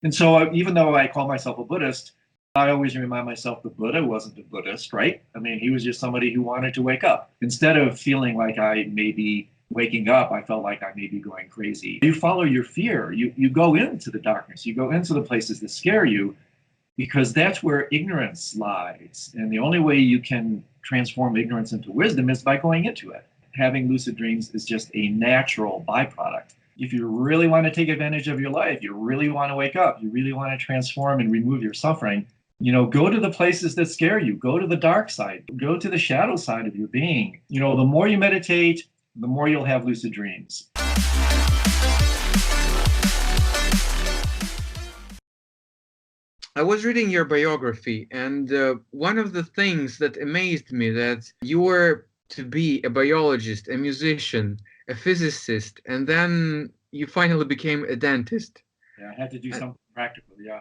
And so even though I call myself a Buddhist, I always remind myself the Buddha wasn't a Buddhist, right? I mean, he was just somebody who wanted to wake up. Instead of feeling like I may be waking up, I felt like I may be going crazy. You follow your fear. You go into the darkness. You go into the places that scare you because that's where ignorance lies. And the only way you can transform ignorance into wisdom is by going into it. Having lucid dreams is just a natural byproduct. If you really want to take advantage of your life, you really want to wake up, you really want to transform and remove your suffering, go to the places that scare you, go to the dark side, go to the shadow side of your being. The more you meditate, the more you'll have lucid dreams. I was reading your biography, and one of the things that amazed me that you were to be a biologist, a musician, a physicist, and then you finally became a dentist. Yeah, I had to do something practical, yeah.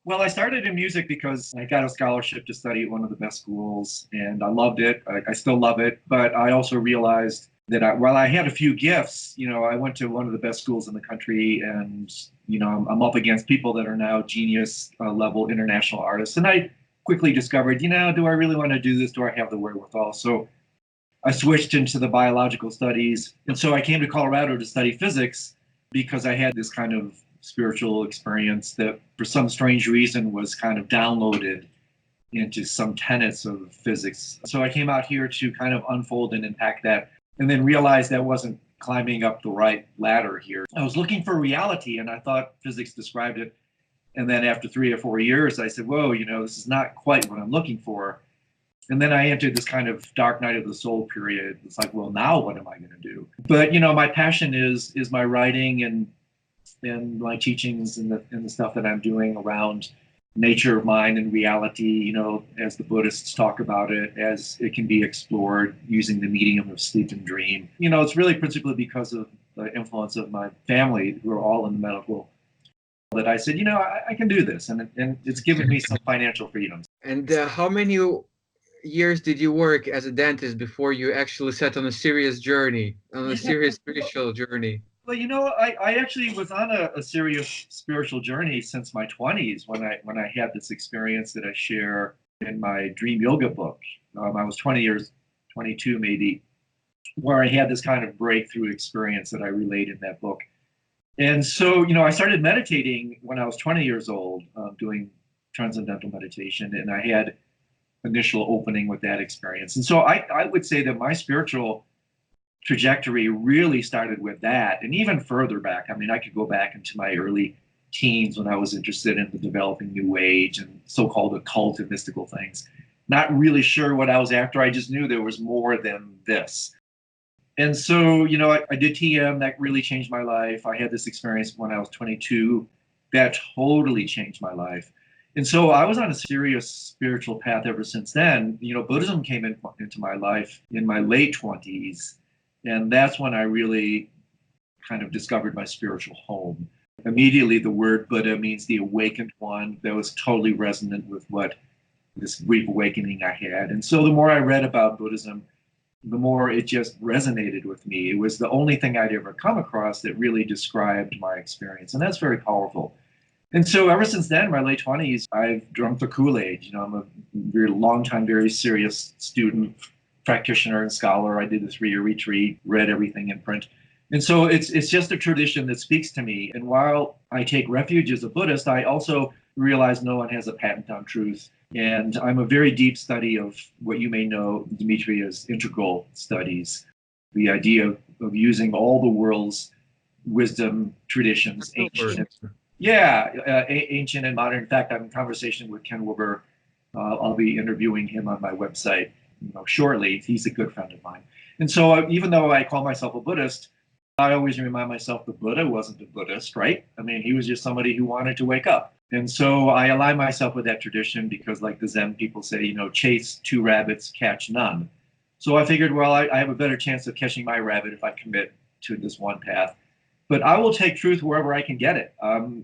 Well, I started in music because I got a scholarship to study at one of the best schools, and I loved it. I still love it, but I also realized that while I had a few gifts, I went to one of the best schools in the country, and I'm up against people that are now genius level international artists, and I quickly discovered, do I really want to do this? Do I have the wherewithal? So I switched into the biological studies, and so I came to Colorado to study physics because I had this kind of spiritual experience that for some strange reason was kind of downloaded into some tenets of physics. So I came out here to kind of unfold and unpack that, and then realized that wasn't climbing up the right ladder here. I was looking for reality, and I thought physics described it. And then after 3 or 4 years, I said, whoa, this is not quite what I'm looking for. And then I entered this kind of dark night of the soul period. It's like, well, now what am I going to do? But, my passion is my writing and my teachings and the stuff that I'm doing around nature, mind, and reality, as the Buddhists talk about it, as it can be explored using the medium of sleep and dream. It's really principally because of the influence of my family, who are all in the medical, that I said, I can do this. And it's given me some financial freedoms. And how many years did you work as a dentist before you actually set on a serious journey, on a serious spiritual journey? Well, I actually was on a serious spiritual journey since my 20s when I had this experience that I share in my Dream Yoga book. I was 22 maybe, where I had this kind of breakthrough experience that I relate in that book. And so, I started meditating when I was 20 years old, doing transcendental meditation, and I had initial opening with that experience. And so I would say that my spiritual trajectory really started with that, and even further back. I mean, I could go back into my early teens when I was interested in the developing New Age and so-called occult and mystical things. Not really sure what I was after. I just knew there was more than this. And so, I did TM. That really changed my life. I had this experience when I was 22. That totally changed my life. And so I was on a serious spiritual path ever since then. Buddhism came into my life in my late 20s. And that's when I really kind of discovered my spiritual home. Immediately, the word Buddha means the awakened one. That was totally resonant with what this brief awakening I had. And so the more I read about Buddhism, the more it just resonated with me. It was the only thing I'd ever come across that really described my experience. And that's very powerful. And so ever since then, my late 20s, I've drunk the Kool-Aid. I'm a very long time, very serious student, practitioner and scholar. I did a 3-year retreat, read everything in print. And so it's just a tradition that speaks to me. And while I take refuge as a Buddhist, I also realize no one has a patent on truth. And I'm a very deep study of what you may know, Dimitri, as integral studies. The idea of using all the world's wisdom traditions, ancient and modern. In fact, I'm in conversation with Ken Wilber. I'll be interviewing him on my website shortly. He's a good friend of mine. And so even though I call myself a Buddhist, I always remind myself the Buddha wasn't a Buddhist, right? I mean, he was just somebody who wanted to wake up. And so I align myself with that tradition because, like the Zen people say, chase 2 rabbits, catch none. So I figured, well, I have a better chance of catching my rabbit if I commit to this one path. But I will take truth wherever I can get it.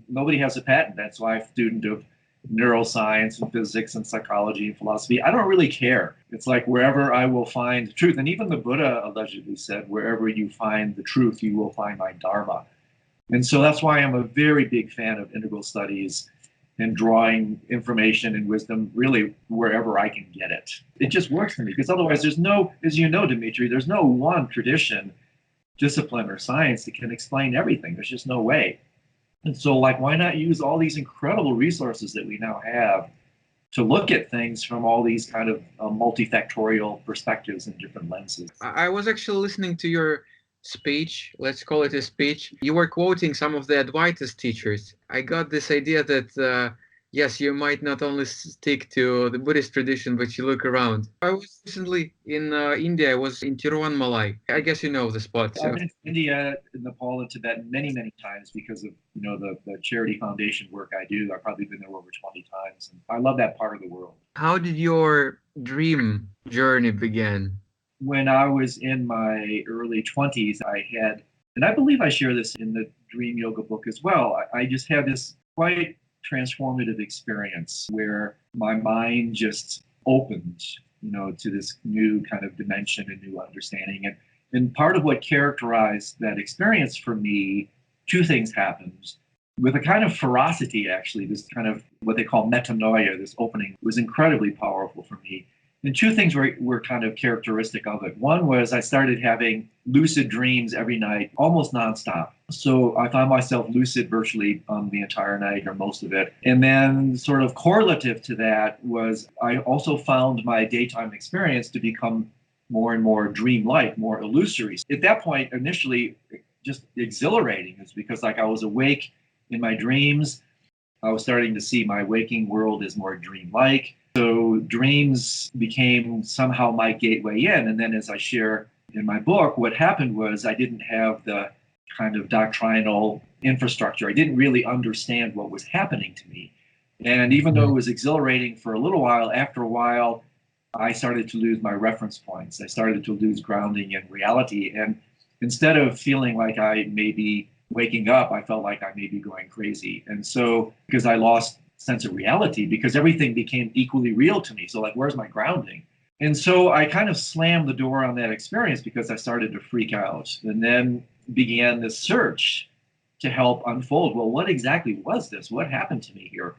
Nobody has a patent. That's why I'm a student of neuroscience and physics and psychology and philosophy. I don't really care. It's like wherever I will find the truth. And even the Buddha allegedly said, wherever you find the truth, you will find my dharma. And so that's why I'm a very big fan of integral studies and drawing information and wisdom really wherever I can get it. It just works for me because otherwise there's no, as you know, Dimitri, there's no one tradition, discipline, or science that can explain everything. There's just no way. And so, like, why not use all these incredible resources that we now have to look at things from all these kind of multifactorial perspectives and different lenses? I was actually listening to your speech, let's call it a speech. You were quoting some of the Advaitist teachers. I got this idea that, yes, you might not only stick to the Buddhist tradition, but you look around. I was recently in India. I was in Tiruvannamalai. I guess you know the spot. I've been to India, Nepal, and Tibet many, many times because of the charity foundation work I do. I've probably been there over 20 times, and I love that part of the world. How did your dream journey begin? When I was in my early 20s, I had, and I believe I share this in the Dream Yoga book as well, I just had this quite transformative experience where my mind just opened, to this new kind of dimension and new understanding. And part of what characterized that experience for me, two things happened. With a kind of ferocity, actually, this kind of what they call metanoia, this opening was incredibly powerful for me. And two things were kind of characteristic of it. One was I started having lucid dreams every night, almost nonstop. So I found myself lucid virtually the entire night or most of it. And then sort of correlative to that was I also found my daytime experience to become more and more dreamlike, more illusory. At that point, initially, just exhilarating is because like I was awake in my dreams. I was starting to see my waking world as more dreamlike. So dreams became somehow my gateway in. And then as I share in my book, what happened was I didn't have the kind of doctrinal infrastructure. I didn't really understand what was happening to me. And even though it was exhilarating for a little while, after a while, I started to lose my reference points. I started to lose grounding in reality. And instead of feeling like I may be waking up, I felt like I may be going crazy. And so, because I lost sense of reality, because everything became equally real to me. So like, where's my grounding? And so I kind of slammed the door on that experience because I started to freak out and then began this search to help unfold. Well, what exactly was this? What happened to me here?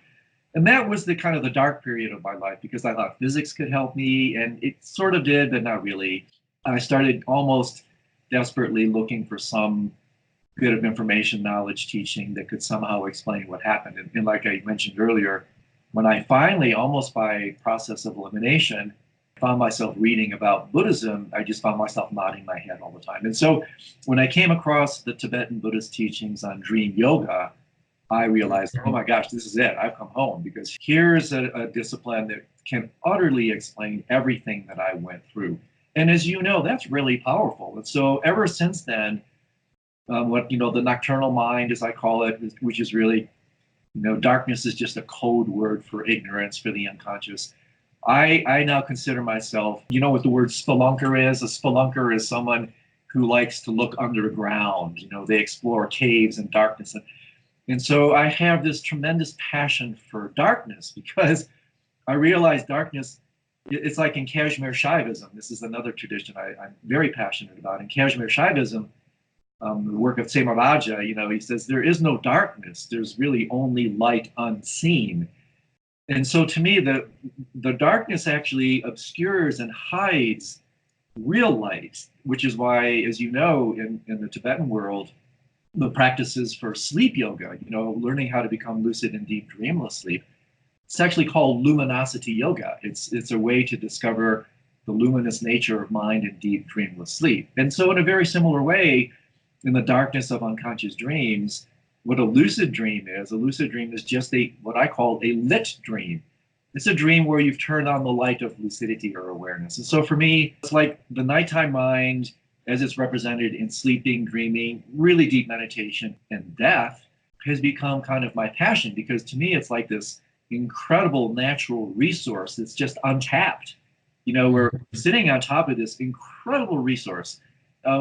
And that was the kind of the dark period of my life because I thought physics could help me, and it sort of did, but not really. I started almost desperately looking for some bit of information, knowledge, teaching that could somehow explain what happened. And like I mentioned earlier, when I finally, almost by process of elimination, found myself reading about Buddhism, I just found myself nodding my head all the time. And so when I came across the Tibetan Buddhist teachings on dream yoga, I realized, oh my gosh, this is it. I've come home because here's a discipline that can utterly explain everything that I went through. And as you know, that's really powerful. And so ever since then, the nocturnal mind, as I call it, which is really, darkness is just a code word for ignorance, for the unconscious. I now consider myself, what the word spelunker is? A spelunker is someone who likes to look underground. They explore caves and darkness. And so I have this tremendous passion for darkness because I realize darkness, it's like in Kashmir Shaivism. This is another tradition I'm very passionate about. In Kashmir Shaivism, the work of Semaraja, he says there is no darkness. There's really only light unseen. And so to me, the darkness actually obscures and hides real light, which is why, as you know, in the Tibetan world, the practices for sleep yoga, learning how to become lucid in deep dreamless sleep, it's actually called luminosity yoga. It's a way to discover the luminous nature of mind in deep dreamless sleep. And so in a very similar way, in the darkness of unconscious dreams, what a lucid dream is just what I call a lit dream. It's a dream where you've turned on the light of lucidity or awareness. And so for me, it's like the nighttime mind as it's represented in sleeping, dreaming, really deep meditation, and death has become kind of my passion because to me, it's like this incredible natural resource that's just untapped. We're sitting on top of this incredible resource.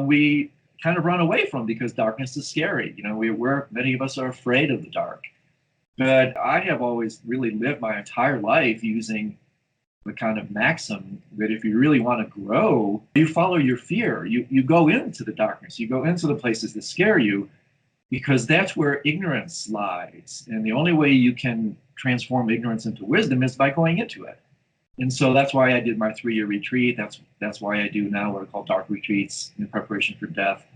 We kind of run away from because darkness is scary. Many of us are afraid of the dark. But I have always really lived my entire life using the kind of maxim that if you really want to grow, you follow your fear. You go into the darkness. You go into the places that scare you. because that's where ignorance lies. And the only way you can transform ignorance into wisdom is by going into it. And so that's why I did my 3-year retreat. That's why I do now what are called dark retreats in preparation for death.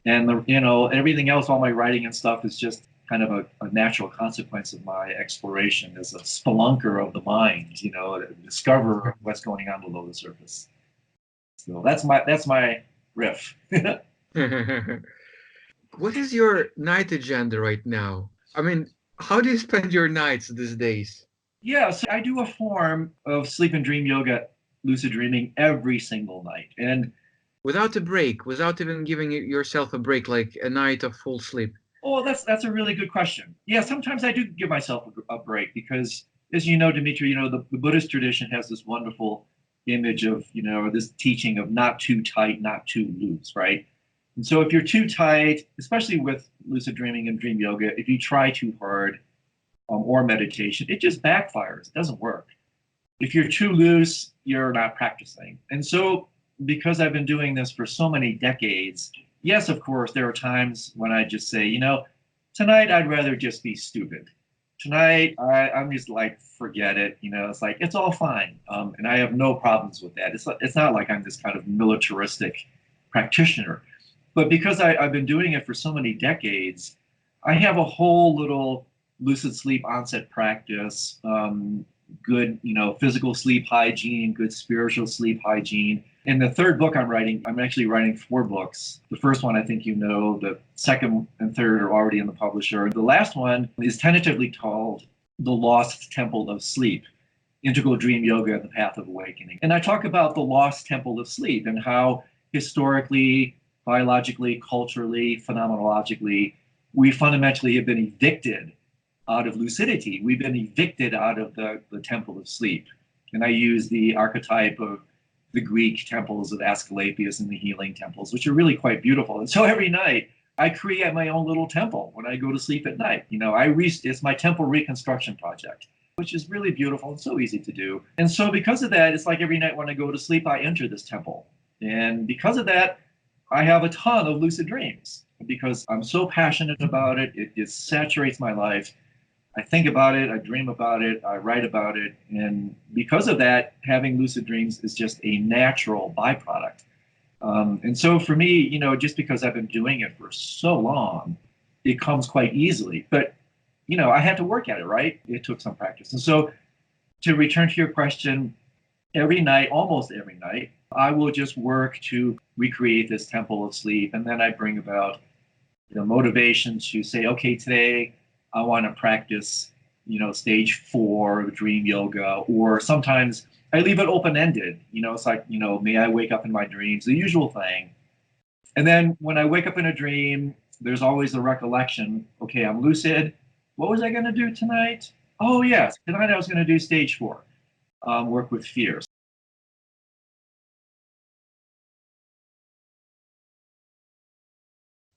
And everything else, all my writing and stuff is just kind of a natural consequence of my exploration as a spelunker of the mind, to discover what's going on below the surface. So that's my riff. What is your night agenda right now? I mean, how do you spend your nights these days? Yeah, so I do a form of sleep and dream yoga, lucid dreaming, every single night. And without a break, without even giving yourself a break, like a night of full sleep? Oh, that's a really good question. Yeah, sometimes I do give myself a break because, as you know, Dimitri, the Buddhist tradition has this wonderful image of, this teaching of not too tight, not too loose, right? And so if you're too tight, especially with lucid dreaming and dream yoga, if you try too hard or meditation, it just backfires. It doesn't work. If you're too loose, you're not practicing. And so because I've been doing this for so many decades, yes, of course, there are times when I just say, tonight I'd rather just be stupid. Tonight I'm just like, forget it. It's like, it's all fine. And I have no problems with that. It's not like I'm this kind of militaristic practitioner. But because I've been doing it for so many decades, I have a whole little lucid sleep onset practice, good, physical sleep hygiene, good spiritual sleep hygiene. In the third book I'm actually writing 4 books. The first one, I think the second and third are already in the publisher. The last one is tentatively called The Lost Temple of Sleep, Integral Dream Yoga and the Path of Awakening. And I talk about the lost temple of sleep and how historically, biologically, culturally, phenomenologically, we fundamentally have been evicted out of lucidity. We've been evicted out of the temple of sleep. And I use the archetype of the Greek temples of Asclepius and the healing temples, which are really quite beautiful. And so every night I create my own little temple when I go to sleep at night. It's my temple reconstruction project, which is really beautiful and so easy to do. And so because of that, it's like every night when I go to sleep, I enter this temple. And because of that, I have a ton of lucid dreams because I'm so passionate about it. It saturates my life. I think about it, I dream about it, I write about it. And because of that, having lucid dreams is just a natural byproduct. And so for me, just because I've been doing it for so long, it comes quite easily. But, I had to work at it, right? It took some practice. And so to return to your question, every night, almost every night, I will just work to recreate this temple of sleep. And then I bring about the motivation to say, okay, today I want to practice, stage 4 of dream yoga, or sometimes I leave it open-ended. It's like, may I wake up in my dreams, the usual thing. And then when I wake up in a dream, there's always the recollection, okay, I'm lucid. What was I going to do tonight? Oh, yes, tonight I was going to do stage 4, work with fear.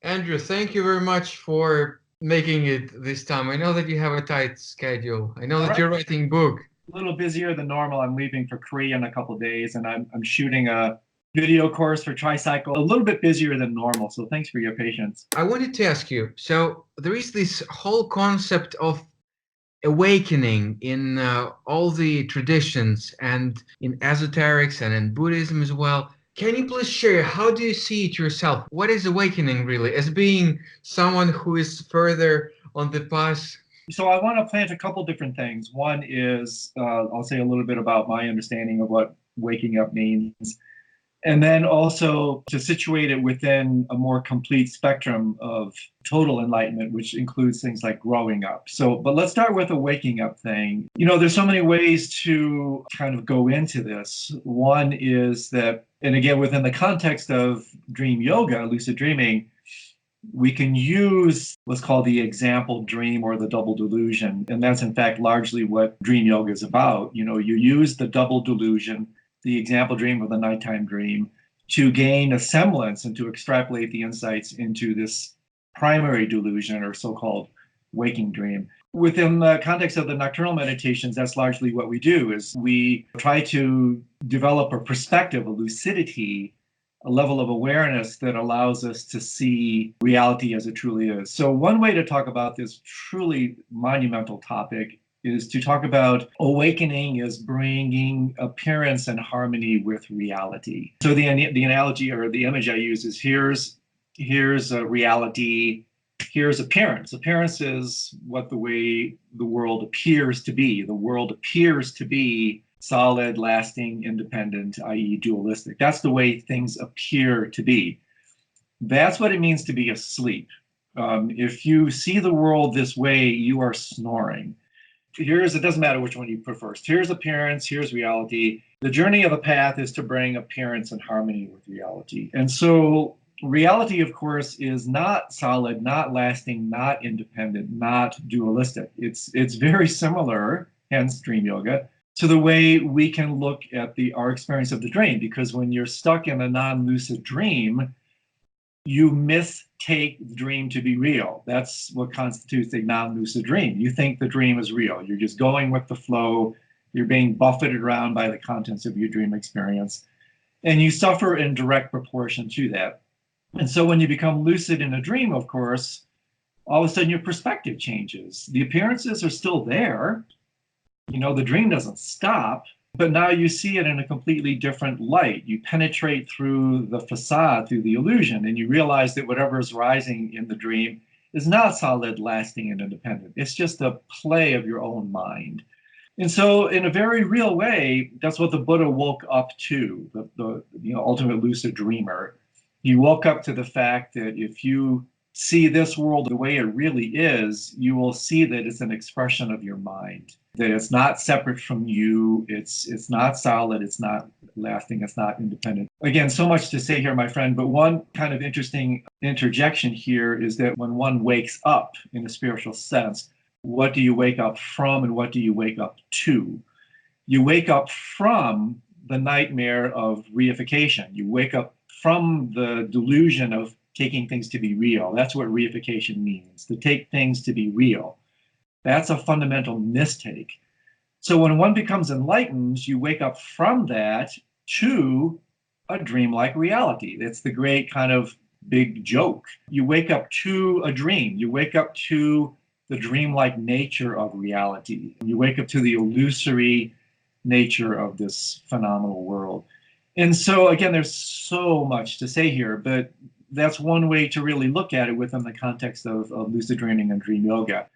Andrew, thank you very much for making it this time. I know that you have a tight schedule. I know that you're writing a book. A little busier than normal. I'm leaving for Korea in a couple of days, and I'm shooting a video course for Tricycle. A little bit busier than normal, so thanks for your patience. I wanted to ask you, so there is this whole concept of awakening in all the traditions and in esoterics and in Buddhism as well. Can you please share, how do you see it yourself? What is awakening really, as being someone who is further on the path? So I want to plant a couple different things. One is, I'll say a little bit about my understanding of what waking up means. And then also to situate it within a more complete spectrum of total enlightenment, which includes things like growing up. But let's start with the waking up thing. There's so many ways to kind of go into this. One is that, and again, within the context of dream yoga, lucid dreaming, we can use what's called the example dream or the double delusion. And that's in fact largely what dream yoga is about. You use the double delusion, the example dream or the nighttime dream, to gain a semblance and to extrapolate the insights into this primary delusion or so-called waking dream. Within the context of the nocturnal meditations, that's largely what we do, is we try to develop a perspective, a lucidity a level of awareness that allows us to see reality as it truly is. So one way to talk about this truly monumental topic is to talk about awakening as bringing appearance and harmony with reality. So the analogy or the image I use is here's a reality, here's appearance. Appearance is what the way the world appears to be. The world appears to be solid, lasting, independent, i.e. dualistic. That's the way things appear to be. That's what it means to be asleep. If you see the world this way, you are snoring. It doesn't matter which one you put first. Here's appearance, here's reality. The journey of the path is to bring appearance and harmony with reality. And so reality, of course, is not solid, not lasting, not independent, not dualistic. It's very similar, hence dream yoga, to the way we can look at our experience of the dream. Because when you're stuck in a non-lucid dream, you mistake the dream to be real. That's what constitutes a non-lucid dream. You think the dream is real. You're just going with the flow. You're being buffeted around by the contents of your dream experience. And you suffer in direct proportion to that. And so when you become lucid in a dream, of course, all of a sudden your perspective changes. The appearances are still there. The dream doesn't stop, but now you see it in a completely different light. You penetrate through the facade, through the illusion, and you realize that whatever is rising in the dream is not solid, lasting, and independent. It's just a play of your own mind. And so in a very real way, that's what the Buddha woke up to, the ultimate lucid dreamer. He woke up to the fact that if you see this world the way it really is, you will see that it's an expression of your mind, that it's not separate from you, it's not solid, it's not lasting, it's not independent. Again, so much to say here, my friend, but one kind of interesting interjection here is that when one wakes up in a spiritual sense, what do you wake up from and what do you wake up to? You wake up from the nightmare of reification. You wake up from the delusion of taking things to be real. That's what reification means, to take things to be real. That's a fundamental mistake. So when one becomes enlightened, you wake up from that to a dreamlike reality. It's the great kind of big joke. You wake up to a dream. You wake up to the dreamlike nature of reality. You wake up to the illusory nature of this phenomenal world. And so again, there's so much to say here, but that's one way to really look at it within the context of lucid dreaming and dream yoga,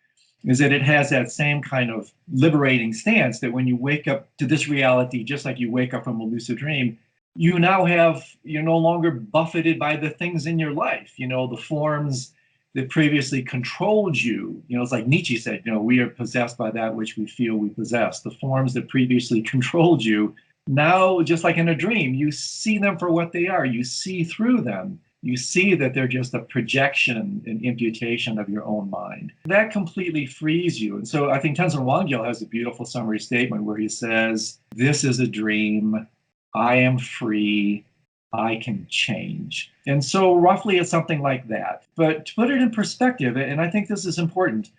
is that it has that same kind of liberating stance that when you wake up to this reality, just like you wake up from a lucid dream, you're no longer buffeted by the things in your life, the forms that previously controlled you. It's like Nietzsche said, we are possessed by that which we feel we possess. The forms that previously controlled you, now, just like in a dream, you see them for what they are. You see through them. You see that they're just a projection and imputation of your own mind. That completely frees you. And so I think Tenzin Wangyal has a beautiful summary statement where he says, "This is a dream. I am free. I can change." And so roughly it's something like that. But to put it in perspective, and I think this is important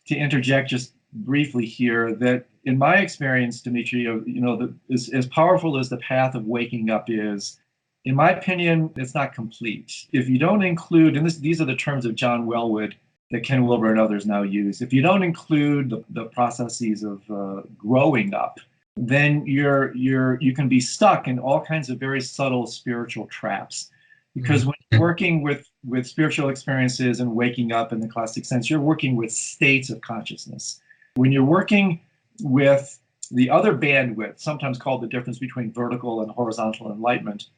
to interject just briefly here, that in my experience, Dimitri, as powerful as the path of waking up is, in my opinion, it's not complete. If you don't include, and these are the terms of John Wellwood that Ken Wilber and others now use, if you don't include the processes of growing up, then you can be stuck in all kinds of very subtle spiritual traps. Because when you're working with spiritual experiences and waking up in the classic sense, you're working with states of consciousness. When you're working with the other bandwidth, sometimes called the difference between vertical and horizontal enlightenment,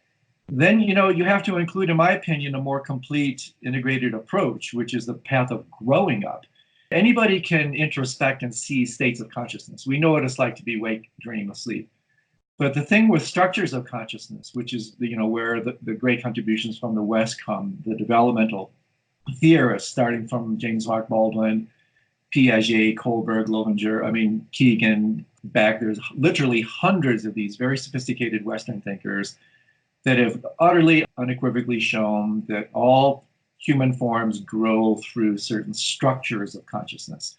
then you have to include, in my opinion, a more complete integrated approach, which is the path of growing up. Anybody can introspect and see states of consciousness. We know what it's like to be awake, dream, asleep. But the thing with structures of consciousness, which is where the great contributions from the West come, the developmental theorists, starting from James Mark Baldwin, Piaget, Kohlberg, Loevinger, Keegan, Beck, there's literally hundreds of these very sophisticated Western thinkers that have utterly unequivocally shown that all human forms grow through certain structures of consciousness.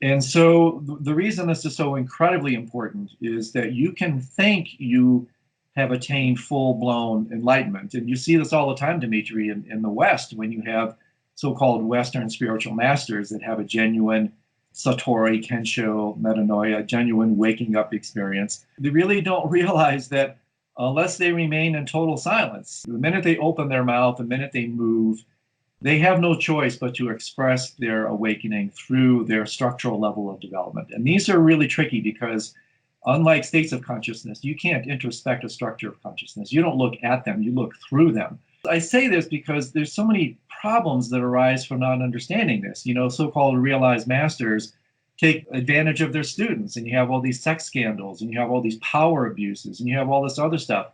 And so the reason this is so incredibly important is that you can think you have attained full-blown enlightenment. And you see this all the time, Dimitri, in the West, when you have so-called Western spiritual masters that have a genuine Satori, Kensho, metanoia, genuine waking up experience. They really don't realize that unless they remain in total silence, the minute they open their mouth, the minute they move, they have no choice but to express their awakening through their structural level of development. And these are really tricky because unlike states of consciousness, you can't introspect a structure of consciousness. You don't look at them, you look through them. I say this because there's so many problems that arise from not understanding this. So-called realized masters take advantage of their students, and you have all these sex scandals, and you have all these power abuses, and you have all this other stuff.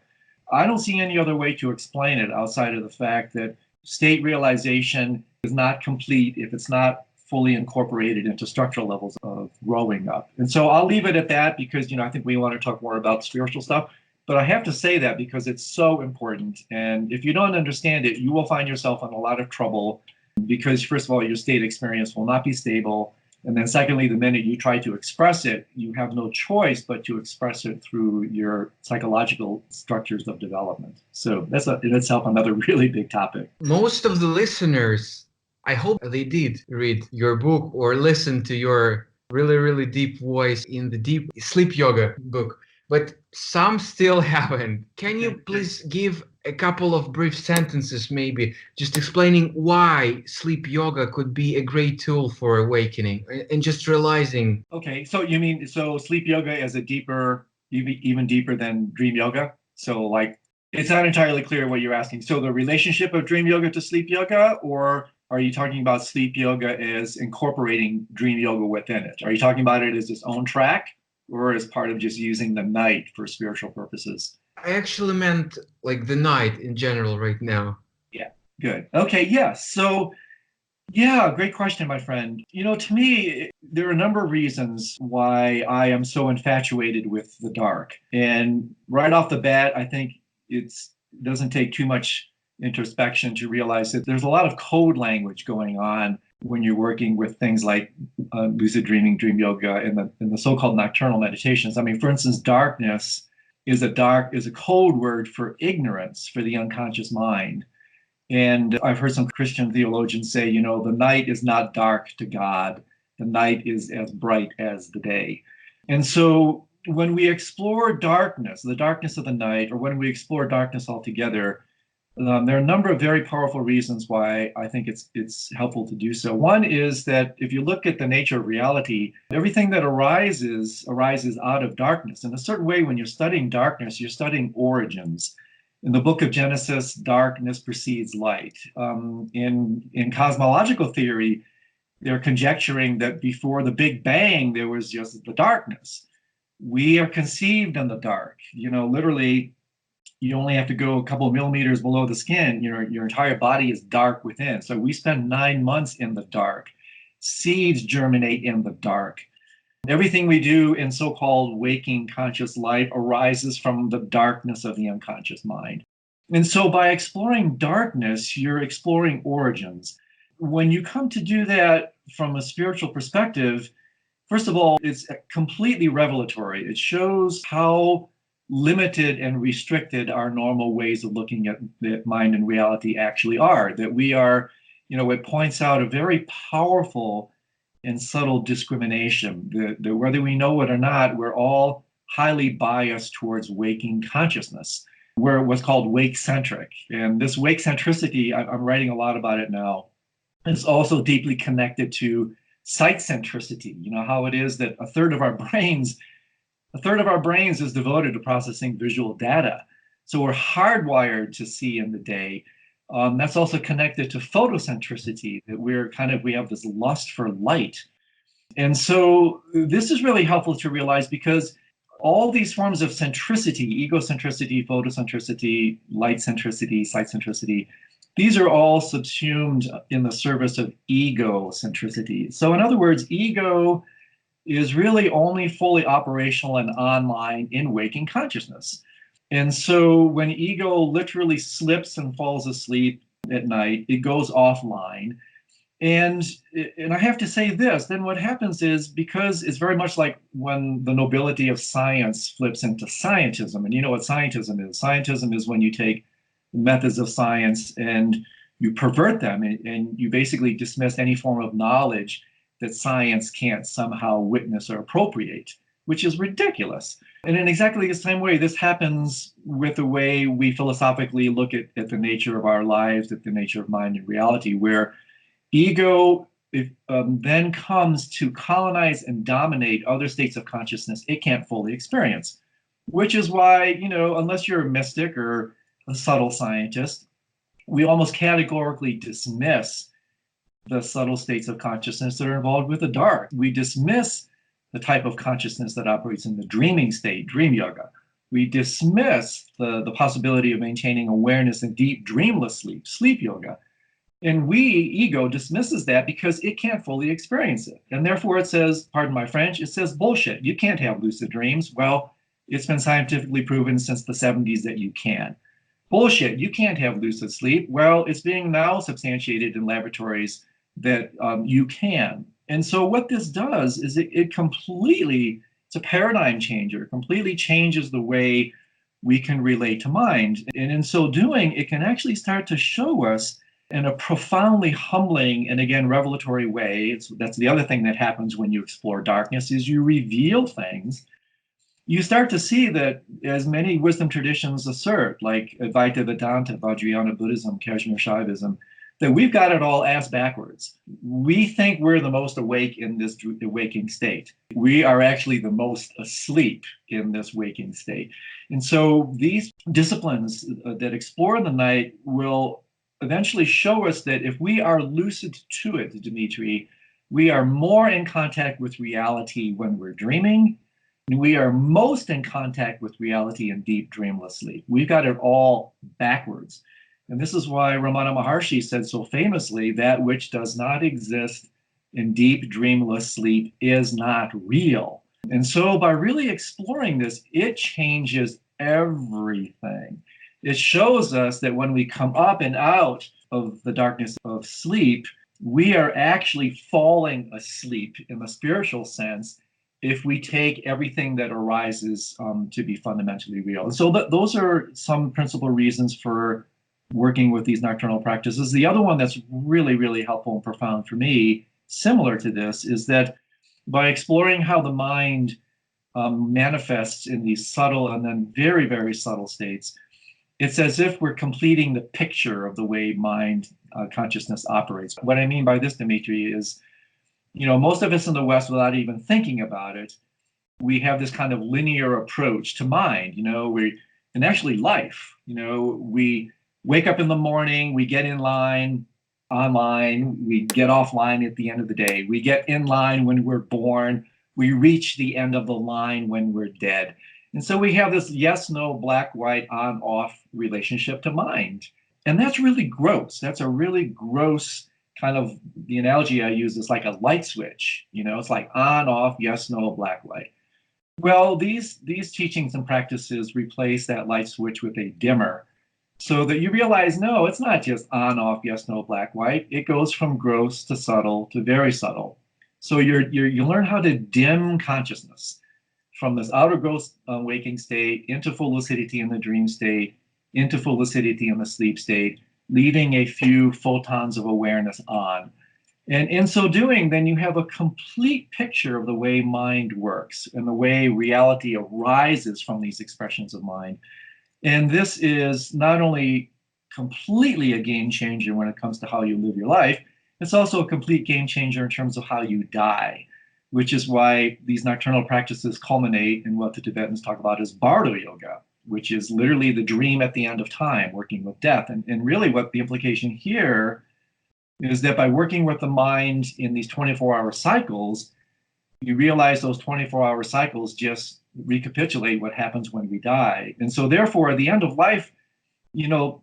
I don't see any other way to explain it outside of the fact that state realization is not complete if it's not fully incorporated into structural levels of growing up. And so I'll leave it at that because, I think we want to talk more about spiritual stuff. But I have to say that because it's so important. And if you don't understand it, you will find yourself in a lot of trouble because, first of all, your state experience will not be stable. And then secondly, the minute you try to express it, you have no choice but to express it through your psychological structures of development. So that's in itself another really big topic. Most of the listeners, I hope they did read your book or listen to your really, really deep voice in the deep sleep yoga book, but some still haven't. Can you please give a couple of brief sentences, maybe, just explaining why sleep yoga could be a great tool for awakening and just realizing? Okay, so you mean, sleep yoga is a deeper, even deeper than dream yoga? So it's not entirely clear what you're asking. So the relationship of dream yoga to sleep yoga, or are you talking about sleep yoga as incorporating dream yoga within it? Are you talking about it as its own track or as part of just using the night for spiritual purposes? I actually meant like the night in general right now. Yeah, good. Okay, yes. So, yeah, great question, my friend. To me, there are a number of reasons why I am so infatuated with the dark. And right off the bat, I think it doesn't take too much introspection to realize that there's a lot of code language going on when you're working with things like lucid dreaming, dream yoga, and the so-called nocturnal meditations. I mean, for instance, darkness is a code word for ignorance, for the unconscious mind. And I've heard some Christian theologians say, the night is not dark to God. The night is as bright as the day. And so when we explore darkness, the darkness of the night, or when we explore darkness altogether, there are a number of very powerful reasons why I think it's helpful to do so. One is that if you look at the nature of reality, everything that arises out of darkness. In a certain way, when you're studying darkness, you're studying origins. In the book of Genesis, darkness precedes light. In cosmological theory, they're conjecturing that before the Big Bang, there was just the darkness. We are conceived in the dark. Literally, you only have to go a couple of millimeters below the skin. Your entire body is dark within. So we spend 9 months in the dark. Seeds germinate in the dark. Everything we do in so-called waking conscious life arises from the darkness of the unconscious mind. And so by exploring darkness, you're exploring origins. When you come to do that from a spiritual perspective, first of all, it's completely revelatory. It shows how limited and restricted our normal ways of looking at the mind and reality actually are. That we are, it points out a very powerful and subtle discrimination, that whether we know it or not, we're all highly biased towards waking consciousness. We're what's called wake-centric. And this wake-centricity, I'm writing a lot about it now, is also deeply connected to sight-centricity. How it is that a third of our brains is devoted to processing visual data. So we're hardwired to see in the day. That's also connected to photocentricity, that we have this lust for light. And so this is really helpful to realize because all these forms of centricity, egocentricity, photocentricity, light centricity, sight centricity, these are all subsumed in the service of egocentricity. So in other words, ego is really only fully operational and online in waking consciousness. And so when ego literally slips and falls asleep at night, it goes offline. And I have to say this, then what happens is, because it's very much like when the nobility of science flips into scientism. And you know what scientism is? Scientism is when you take methods of science and you pervert them, and you basically dismiss any form of knowledge that science can't somehow witness or appropriate, which is ridiculous. And in exactly the same way, this happens with the way we philosophically look at the nature of our lives, at the nature of mind and reality, where ego then comes to colonize and dominate other states of consciousness it can't fully experience, which is why, unless you're a mystic or a subtle scientist, we almost categorically dismiss the subtle states of consciousness that are involved with the dark. We dismiss the type of consciousness that operates in the dreaming state, dream yoga. We dismiss the possibility of maintaining awareness in deep dreamless sleep, sleep yoga. And ego dismisses that because it can't fully experience it. And therefore it says, pardon my French, it says bullshit. You can't have lucid dreams. Well, it's been scientifically proven since the 70s that you can. Bullshit, you can't have lucid sleep. Well, it's being now substantiated in laboratories that you can. And so what this does is it completely, it's a paradigm changer. It completely changes the way we can relate to mind. And in so doing, it can actually start to show us in a profoundly humbling and, again, revelatory way. That's the other thing that happens when you explore darkness, is you reveal things. You start to see that, as many wisdom traditions assert, like Advaita Vedanta, Vajrayana Buddhism, Kashmir Shaivism, that we've got it all ass backwards. We think we're the most awake in this waking state. We are actually the most asleep in this waking state. And so these disciplines that explore the night will eventually show us that if we are lucid to it, Dimitri, we are more in contact with reality when we're dreaming. And we are most in contact with reality in deep dreamless sleep. We've got it all backwards. And this is why Ramana Maharshi said so famously, that which does not exist in deep dreamless sleep is not real. And so by really exploring this, it changes everything. It shows us that when we come up and out of the darkness of sleep, we are actually falling asleep in the spiritual sense if we take everything that arises to be fundamentally real. And so those are some principal reasons for working with these nocturnal practices. The other one that's really, really helpful and profound for me, similar to this, is that by exploring how the mind manifests in these subtle and then very, very subtle states, it's as if we're completing the picture of the way mind consciousness operates. What I mean by this, Dimitri, is, most of us in the West, without even thinking about it, we have this kind of linear approach to mind, and actually life. We wake up in the morning, we get in line, online, we get offline at the end of the day. We get in line when we're born, we reach the end of the line when we're dead. And so we have this yes, no, black, white, on, off relationship to mind. And that's really gross. That's a really gross kind of, the analogy I use is like a light switch. It's like on, off, yes, no, black, white. Well, these teachings and practices replace that light switch with a dimmer, so that you realize, no, it's not just on, off, yes, no, black, white. It goes from gross to subtle to very subtle. So you learn how to dim consciousness from this outer gross waking state into full lucidity in the dream state, into full lucidity in the sleep state, leaving a few photons of awareness on. And in so doing, then you have a complete picture of the way mind works and the way reality arises from these expressions of mind. And this is not only completely a game changer when it comes to how you live your life, it's also a complete game changer in terms of how you die, which is why these nocturnal practices culminate in what the Tibetans talk about as bardo yoga, which is literally the dream at the end of time, working with death. And really what the implication here is that by working with the mind in these 24-hour cycles, you realize those 24-hour cycles just recapitulate what happens when we die. And so therefore, at the end of life,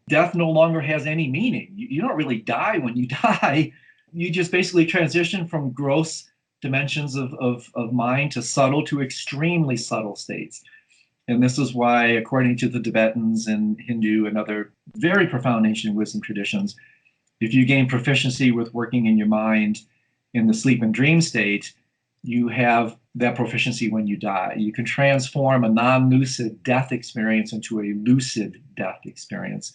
death no longer has any meaning. You don't really die when you die. You just basically transition from gross dimensions of mind to subtle to extremely subtle states. And this is why, according to the Tibetans and Hindu and other very profound ancient wisdom traditions, If you gain proficiency with working in your mind in the sleep and dream state, you have that proficiency when you die. You can transform a non-lucid death experience into a lucid death experience.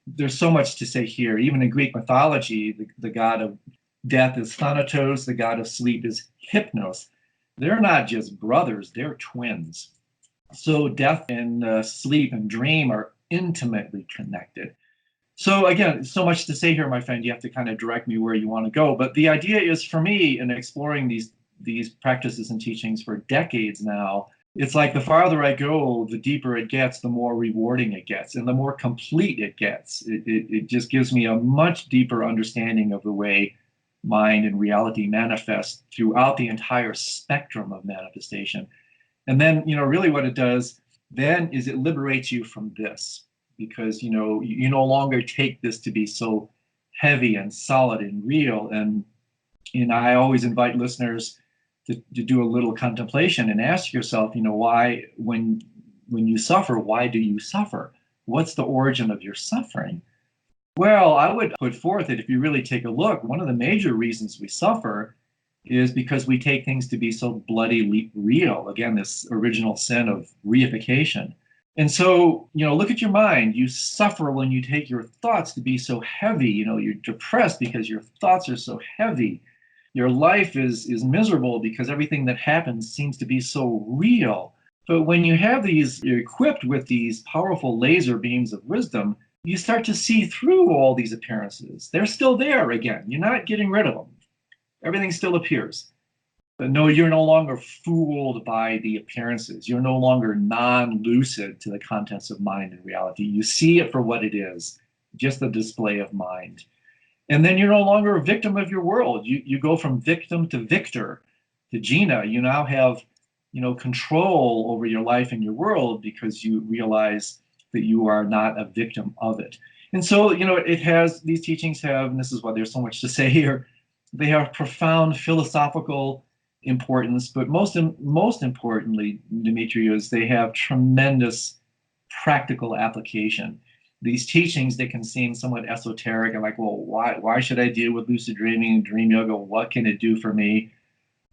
There's so much to say here. Even in Greek mythology, the god of death is Thanatos, the god of sleep is Hypnos. They're not just brothers, they're twins. So death and sleep and dream are intimately connected. So again, so much to say here, my friend. You have to kind of direct me where you want to go. But the idea is, for me, in exploring these practices and teachings for decades now, it's like the farther I go, the deeper it gets, the more rewarding it gets, and the more complete it gets. It just gives me a much deeper understanding of the way mind and reality manifest throughout the entire spectrum of manifestation. And then, really what it does then is it liberates you from this, because, you no longer take this to be so heavy and solid and real. And, I always invite listeners to do a little contemplation and ask yourself, why, when you suffer, why do you suffer? What's the origin of your suffering? Well, I would put forth that if you really take a look, one of the major reasons we suffer is because we take things to be so bloody real. Again, this original sin of reification. And so, look at your mind. You suffer when you take your thoughts to be so heavy. You're depressed because your thoughts are so heavy. Your life is miserable because everything that happens seems to be so real. But when you're equipped with these powerful laser beams of wisdom, you start to see through all these appearances. They're still there again. You're not getting rid of them. Everything still appears. But no, you're no longer fooled by the appearances. You're no longer non-lucid to the contents of mind and reality. You see it for what it is, just a display of mind. And then you're no longer a victim of your world. You go from victim to victor, to Gina. You now have, control over your life and your world, because you realize that you are not a victim of it. And so, these teachings have, and this is why there's so much to say here, they have profound philosophical importance, but most importantly, Demetrius, they have tremendous practical application. These teachings, they can seem somewhat esoteric and like, well, why should I deal with lucid dreaming and dream yoga? What can it do for me?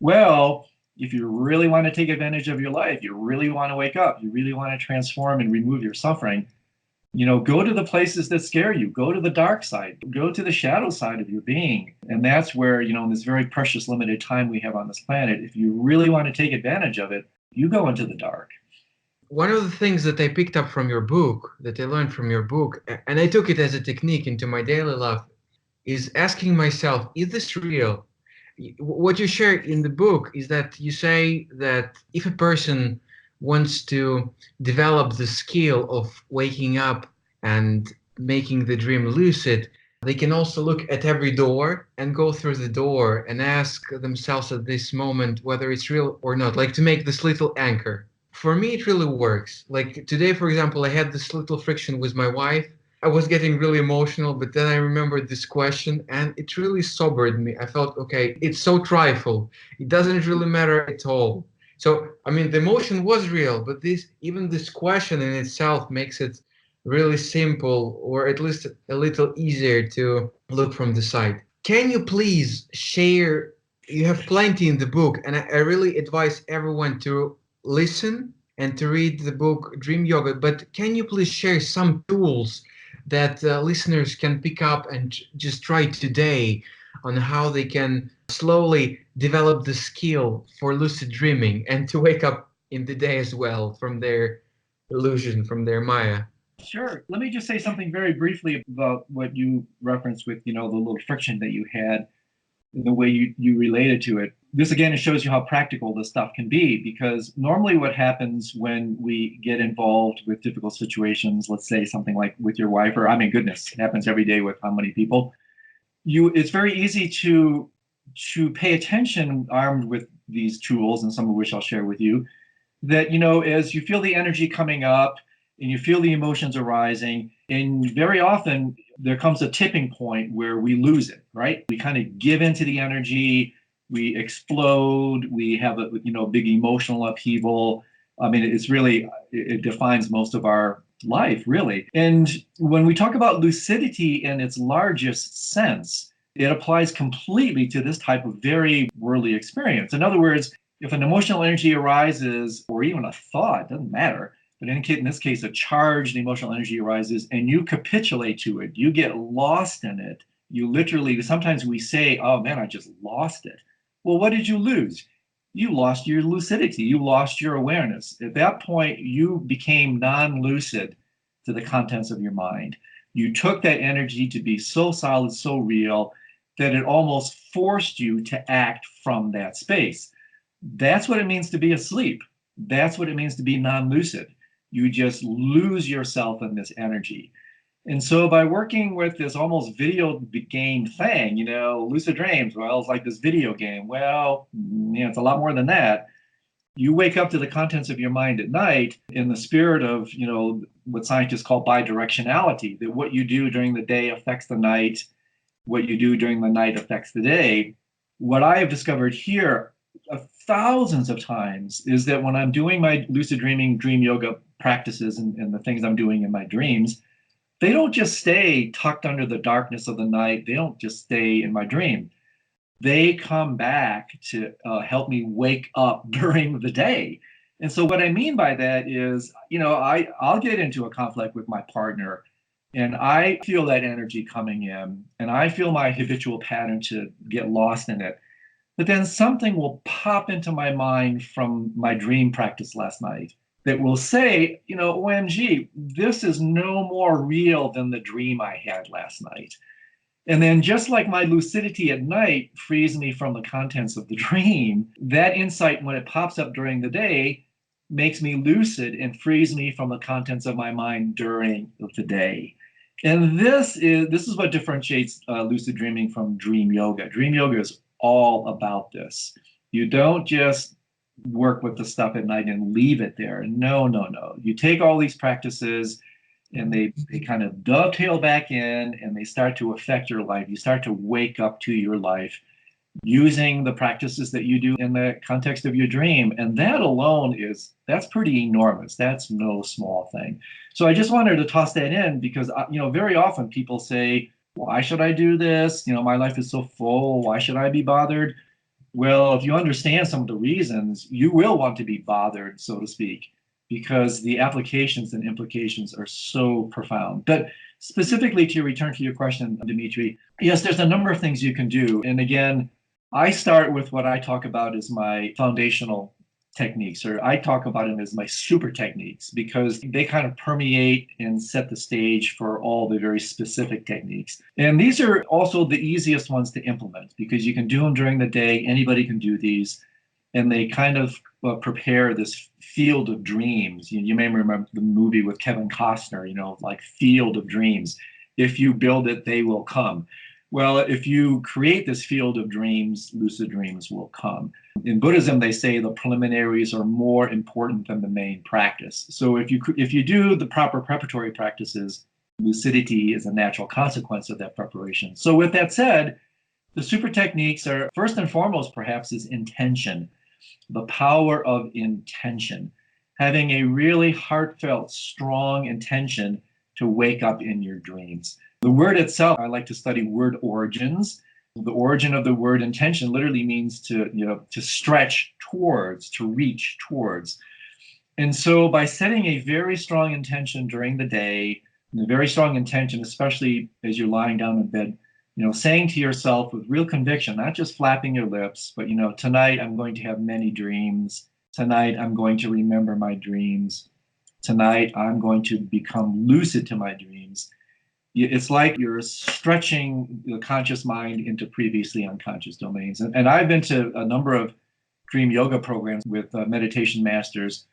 Well, if you really want to take advantage of your life, you really want to wake up, you really want to transform and remove your suffering, go to the places that scare you, go to the dark side, go to the shadow side of your being. And that's where, in this very precious limited time we have on this planet, if you really want to take advantage of it, you go into the dark. One of the things that I picked up from your book, that I learned from your book, and I took it as a technique into my daily life, is asking myself, is this real? What you share in the book is that you say that if a person wants to develop the skill of waking up and making the dream lucid, they can also look at every door and go through the door and ask themselves at this moment whether it's real or not, like to make this little anchor. For me, it really works. Like today, for example, I had this little friction with my wife. I was getting really emotional, but then I remembered this question and it really sobered me. I felt, okay, it's so trifle. It doesn't really matter at all. So, I mean, the emotion was real, but even this question in itself makes it really simple, or at least a little easier to look from the side. Can you please share? You have plenty in the book, and I really advise everyone to listen and to read the book Dream Yoga. But can you please share some tools that listeners can pick up and just try today on how they can slowly develop the skill for lucid dreaming and to wake up in the day as well from their illusion, from their Maya? Sure. Let me just say something very briefly about what you referenced with, the little friction that you had, the way you related to it. This again, it shows you how practical this stuff can be, because normally what happens when we get involved with difficult situations, let's say something like with your wife, or I mean, goodness, it happens every day with how many people, it's very easy to pay attention armed with these tools, and some of which I'll share with you, that, as you feel the energy coming up and you feel the emotions arising, and very often there comes a tipping point where we lose it, right? We kind of give into the energy, we explode, we have a big emotional upheaval. I mean, it defines most of our life, really. And when we talk about lucidity in its largest sense, it applies completely to this type of very worldly experience. In other words, if an emotional energy arises, or even a thought, doesn't matter, but in this case, a charged emotional energy arises and you capitulate to it, you get lost in it. You literally, sometimes we say, oh man, I just lost it. Well, what did you lose? You lost your lucidity, you lost your awareness. At that point, you became non lucid to the contents of your mind. You took that energy to be so solid, so real, that it almost forced you to act from that space. That's what it means to be asleep. That's what it means to be non lucid. You just lose yourself in this energy. And so by working with this almost video game thing, lucid dreams, well, it's like this video game. Well, it's a lot more than that. You wake up to the contents of your mind at night in the spirit of, what scientists call bidirectionality, that what you do during the day affects the night, what you do during the night affects the day. What I have discovered here thousands of times is that when I'm doing my lucid dreaming, dream yoga practices and the things I'm doing in my dreams, they don't just stay tucked under the darkness of the night. They don't just stay in my dream. They come back to help me wake up during the day. And so what I mean by that is, I'll get into a conflict with my partner and I feel that energy coming in and I feel my habitual pattern to get lost in it. But then something will pop into my mind from my dream practice last night that will say, OMG, this is no more real than the dream I had last night. And then just like my lucidity at night frees me from the contents of the dream, that insight, when it pops up during the day, makes me lucid and frees me from the contents of my mind during the day. And this is what differentiates lucid dreaming from dream yoga. Dream yoga is all about this. You don't just work with the stuff at night and leave it there. No, no, no. You take all these practices and they kind of dovetail back in and they start to affect your life. You start to wake up to your life using the practices that you do in the context of your dream. And that alone that's pretty enormous. That's no small thing. So I just wanted to toss that in because, very often people say, why should I do this? My life is so full. Why should I be bothered? Well, if you understand some of the reasons, you will want to be bothered, so to speak, because the applications and implications are so profound. But specifically to return to your question, Dimitri, yes, there's a number of things you can do. And again, I start with what I talk about as my foundational techniques, or I talk about them as my super techniques, because they kind of permeate and set the stage for all the very specific techniques. And these are also the easiest ones to implement because you can do them during the day. Anybody can do these. And they kind of prepare this field of dreams. You may remember the movie with Kevin Costner, like Field of Dreams. If you build it, they will come. Well, if you create this field of dreams, lucid dreams will come. In Buddhism, they say the preliminaries are more important than the main practice. So if you do the proper preparatory practices, lucidity is a natural consequence of that preparation. So with that said, the super techniques are, first and foremost, perhaps, is intention, the power of intention, having a really heartfelt, strong intention to wake up in your dreams. The word itself, I like to study word origins. The origin of the word intention literally means to stretch towards, to reach towards. And so by setting a very strong intention during the day, and a very strong intention, especially as you're lying down in bed, saying to yourself with real conviction, not just flapping your lips, but, tonight I'm going to have many dreams. Tonight I'm going to remember my dreams. Tonight I'm going to become lucid to my dreams. It's like you're stretching the conscious mind into previously unconscious domains. And I've been to a number of dream yoga programs with meditation masters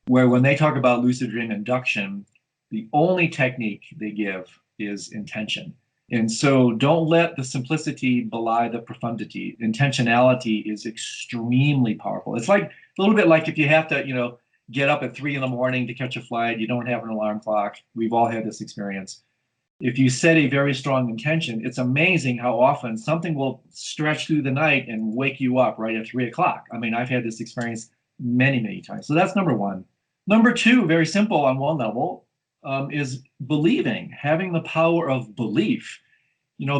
where when they talk about lucid dream induction, the only technique they give is intention. And so don't let the simplicity belie the profundity. Intentionality is extremely powerful. It's like a little bit like if you have to, get up at 3 a.m. to catch a flight, you don't have an alarm clock. We've all had this experience. If you set a very strong intention, it's amazing how often something will stretch through the night and wake you up right at 3 o'clock. I mean, I've had this experience many, many times. So that's number one. Number two, very simple on one level, is believing, having the power of belief.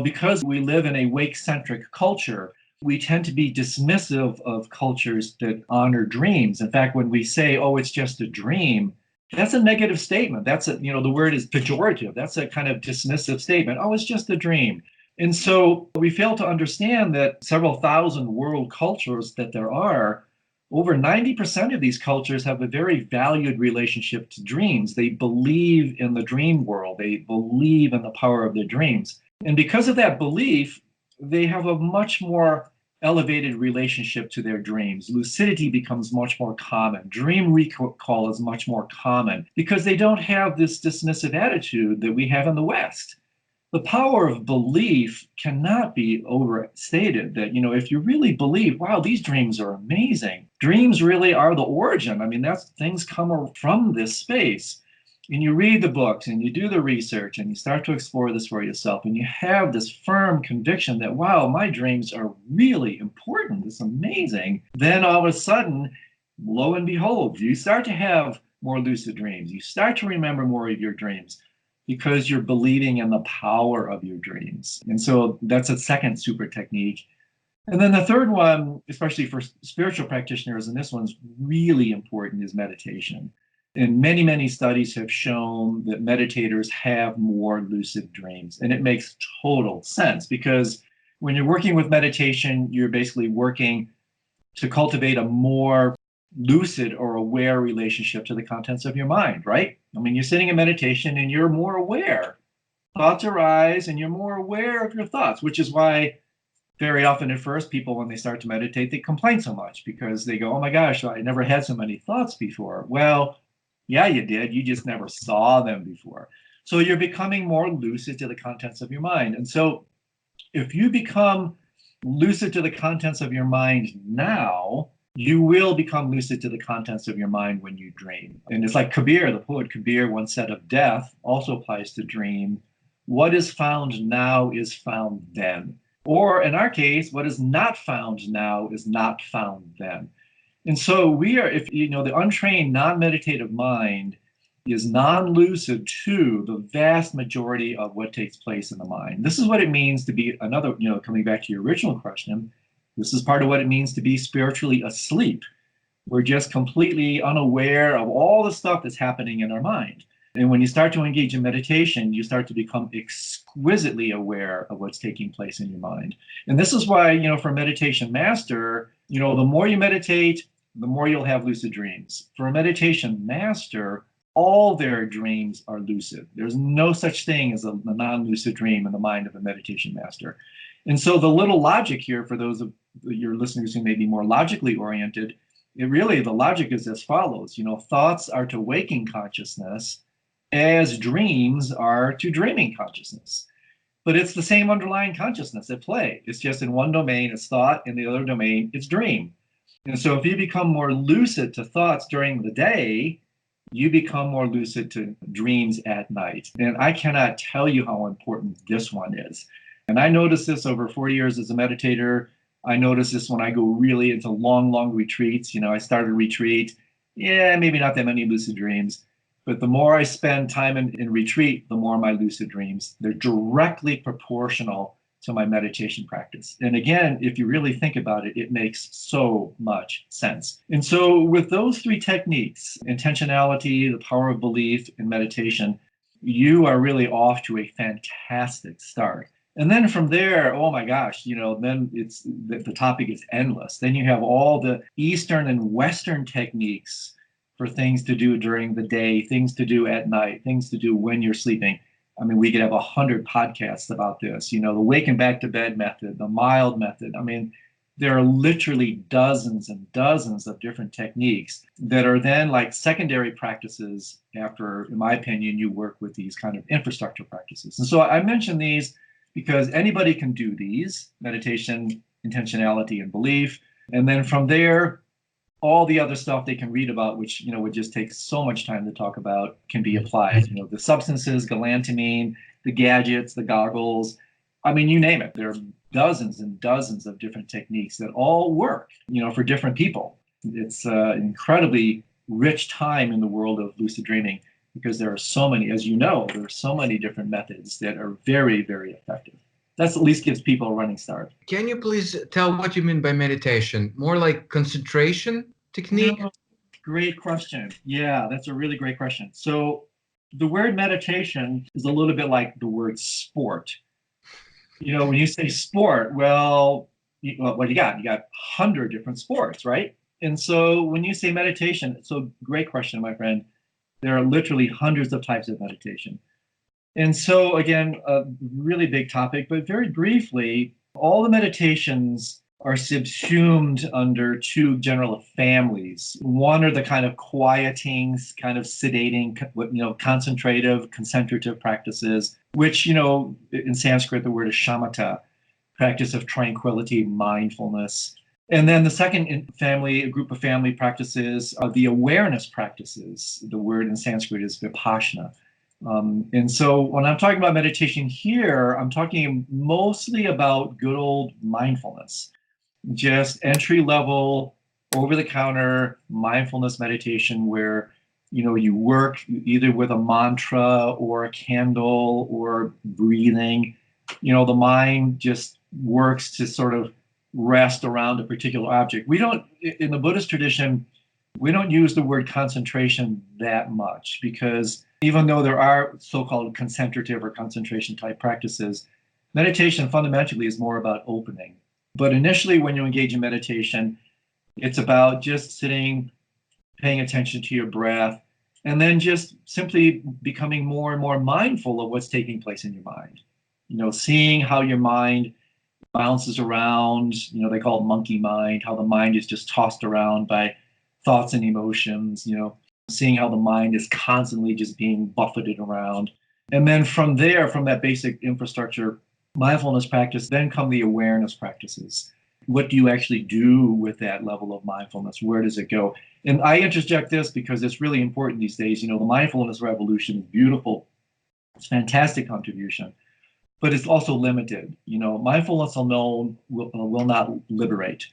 Because we live in a wake-centric culture, we tend to be dismissive of cultures that honor dreams. In fact, when we say, oh, it's just a dream, that's a negative statement. The word is pejorative. That's a kind of dismissive statement. Oh, it's just a dream. And so we fail to understand that several thousand world cultures that there are, over 90% of these cultures have a very valued relationship to dreams. They believe in the dream world. They believe in the power of their dreams. And because of that belief, they have a much more elevated relationship to their dreams. Lucidity becomes much more common. Dream recall is much more common because they don't have this dismissive attitude that we have in the West. The power of belief cannot be overstated. That, if you really believe, wow, these dreams are amazing. Dreams really are the origin. I mean, that's things come from this space. And you read the books and you do the research and you start to explore this for yourself, and you have this firm conviction that, wow, my dreams are really important. It's amazing. Then all of a sudden, lo and behold, you start to have more lucid dreams. You start to remember more of your dreams because you're believing in the power of your dreams. And so that's a second super technique. And then the third one, especially for spiritual practitioners, and this one's really important, is meditation. And many, many studies have shown that meditators have more lucid dreams. And it makes total sense because when you're working with meditation, you're basically working to cultivate a more lucid or aware relationship to the contents of your mind, right? I mean, you're sitting in meditation and you're more aware. Thoughts arise and you're more aware of your thoughts, which is why very often at first people, when they start to meditate, they complain so much because they go, oh my gosh, I never had so many thoughts before. Well, yeah, you did. You just never saw them before. So you're becoming more lucid to the contents of your mind. And so if you become lucid to the contents of your mind now, you will become lucid to the contents of your mind when you dream. And it's like Kabir, the poet Kabir once said of death, also applies to dream. What is found now is found then. Or in our case, what is not found now is not found then. And so we are, the untrained non-meditative mind is non-lucid to the vast majority of what takes place in the mind. This is what it means to be coming back to your original question, this is part of what it means to be spiritually asleep. We're just completely unaware of all the stuff that's happening in our mind. And when you start to engage in meditation, you start to become exquisitely aware of what's taking place in your mind. And this is why, for a meditation master, the more you meditate, the more you'll have lucid dreams. For a meditation master, all their dreams are lucid. There's no such thing as a non-lucid dream in the mind of a meditation master. And so the little logic here for those of your listeners who may be more logically oriented, the logic is as follows. Thoughts are to waking consciousness as dreams are to dreaming consciousness. But it's the same underlying consciousness at play. It's just in one domain it's thought, in the other domain it's dream. And so if you become more lucid to thoughts during the day, you become more lucid to dreams at night. And I cannot tell you how important this one is. And I noticed this over 40 years as a meditator. I notice this when I go really into long, long retreats. I started a retreat, maybe not that many lucid dreams. But the more I spend time in retreat, the more my lucid dreams. They're directly proportional to my meditation practice. And again, if you really think about it, it makes so much sense. And so with those three techniques, intentionality, the power of belief, and meditation, you are really off to a fantastic start. And then from there, oh my gosh, then the topic is endless. Then you have all the Eastern and Western techniques for things to do during the day, things to do at night, things to do when you're sleeping. I mean, we could have 100 podcasts about this, the wake and back to bed method, the mild method. I mean, there are literally dozens and dozens of different techniques that are then like secondary practices after, in my opinion, you work with these kind of infrastructure practices. And so I mention these because anybody can do these: meditation, intentionality, and belief. And then from there, all the other stuff they can read about, which would just take so much time to talk about, can be applied. The substances, galantamine, the gadgets, the goggles. I mean, you name it. There are dozens and dozens of different techniques that all work, for different people. It's an incredibly rich time in the world of lucid dreaming. because there are so many, as you know, there are so many different methods that are very, very effective. That's at least gives people a running start. Can you please tell what you mean by meditation? More like concentration technique? No, great question. Yeah, that's a really great question. So the word meditation is a little bit like the word sport. When you say sport, well, what do you got? You got 100 different sports, right? And so when you say meditation, so great question, my friend. There are literally hundreds of types of meditation. And so, again, a really big topic, but very briefly, all the meditations are subsumed under two general families. One are the kind of quieting, kind of sedating, concentrative, concentrative practices, which, in Sanskrit, the word is shamatha, practice of tranquility, mindfulness. And then the second family, a group of family practices are the awareness practices. The word in Sanskrit is vipassana. And so when I'm talking about meditation here, I'm talking mostly about good old mindfulness, just entry level, over the counter mindfulness meditation where, you work either with a mantra or a candle or breathing. The mind just works to sort of rest around a particular object. We don't, in the Buddhist tradition, we don't use the word concentration that much because even though there are so-called concentrative or concentration type practices, meditation fundamentally is more about opening. But initially, when you engage in meditation, it's about just sitting, paying attention to your breath, and then just simply becoming more and more mindful of what's taking place in your mind. Seeing how your mind bounces around, they call it monkey mind, how the mind is just tossed around by thoughts and emotions, seeing how the mind is constantly just being buffeted around. And then from there, from that basic infrastructure, mindfulness practice, then come the awareness practices. What do you actually do with that level of mindfulness? Where does it go? And I interject this because it's really important these days. The mindfulness revolution is beautiful. It's a fantastic contribution, but it's also limited. Mindfulness alone will not liberate.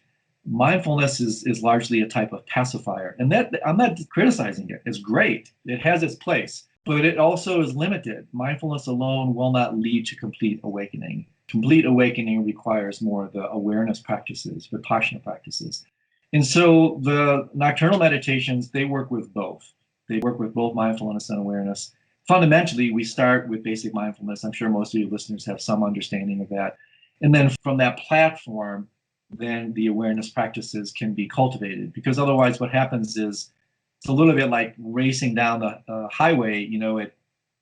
Mindfulness is largely a type of pacifier. And that I'm not criticizing it. It's great. It has its place, but it also is limited. Mindfulness alone will not lead to complete awakening. Complete awakening requires more of the awareness practices, vipassana practices. And so the nocturnal meditations, they work with both. They work with both mindfulness and awareness. Fundamentally, we start with basic mindfulness. I'm sure most of your listeners have some understanding of that. And then from that platform, then the awareness practices can be cultivated, because otherwise what happens is it's a little bit like racing down the highway, at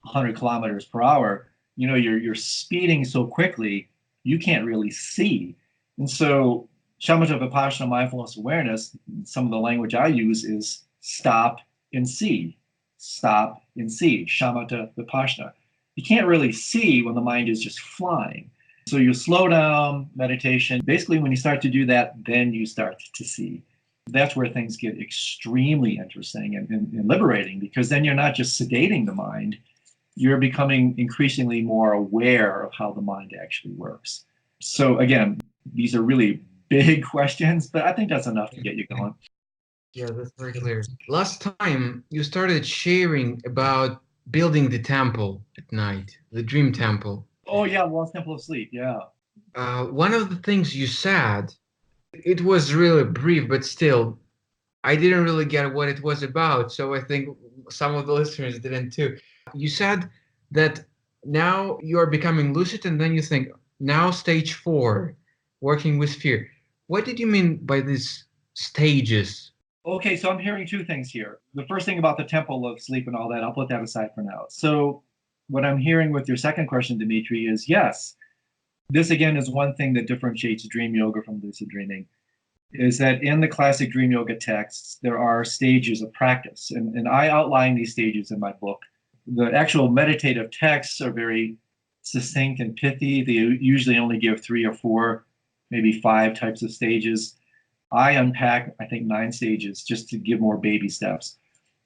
100 kilometers per hour. You're speeding so quickly, you can't really see. And so shamatha, vipassana, mindfulness, awareness, some of the language I use is stop and see. Stop and see, shamatha, vipassana. You can't really see when the mind is just flying. So you slow down meditation. Basically, when you start to do that, then you start to see. That's where things get extremely interesting and liberating, because then you're not just sedating the mind, you're becoming increasingly more aware of how the mind actually works. So again, these are really big questions, but I think that's enough to get you going. Yeah, that's very clear. Last time you started sharing about building the temple at night, the dream temple. Oh yeah, Lost Temple of Sleep, yeah. One of the things you said, it was really brief, but still, I didn't really get what it was about. So I think some of the listeners didn't too. You said that now you are becoming lucid, and then you think, now stage 4, working with fear. What did you mean by these stages? Okay, so I'm hearing two things here. The first thing about the Temple of Sleep and all that, I'll put that aside for now. So what I'm hearing with your second question, Dimitri, is yes, this again is one thing that differentiates dream yoga from lucid dreaming, is that in the classic dream yoga texts, there are stages of practice. And I outline these stages in my book. The actual meditative texts are very succinct and pithy. They usually only give 3 or 4, maybe 5 types of stages. I unpack, I think, 9 stages just to give more baby steps.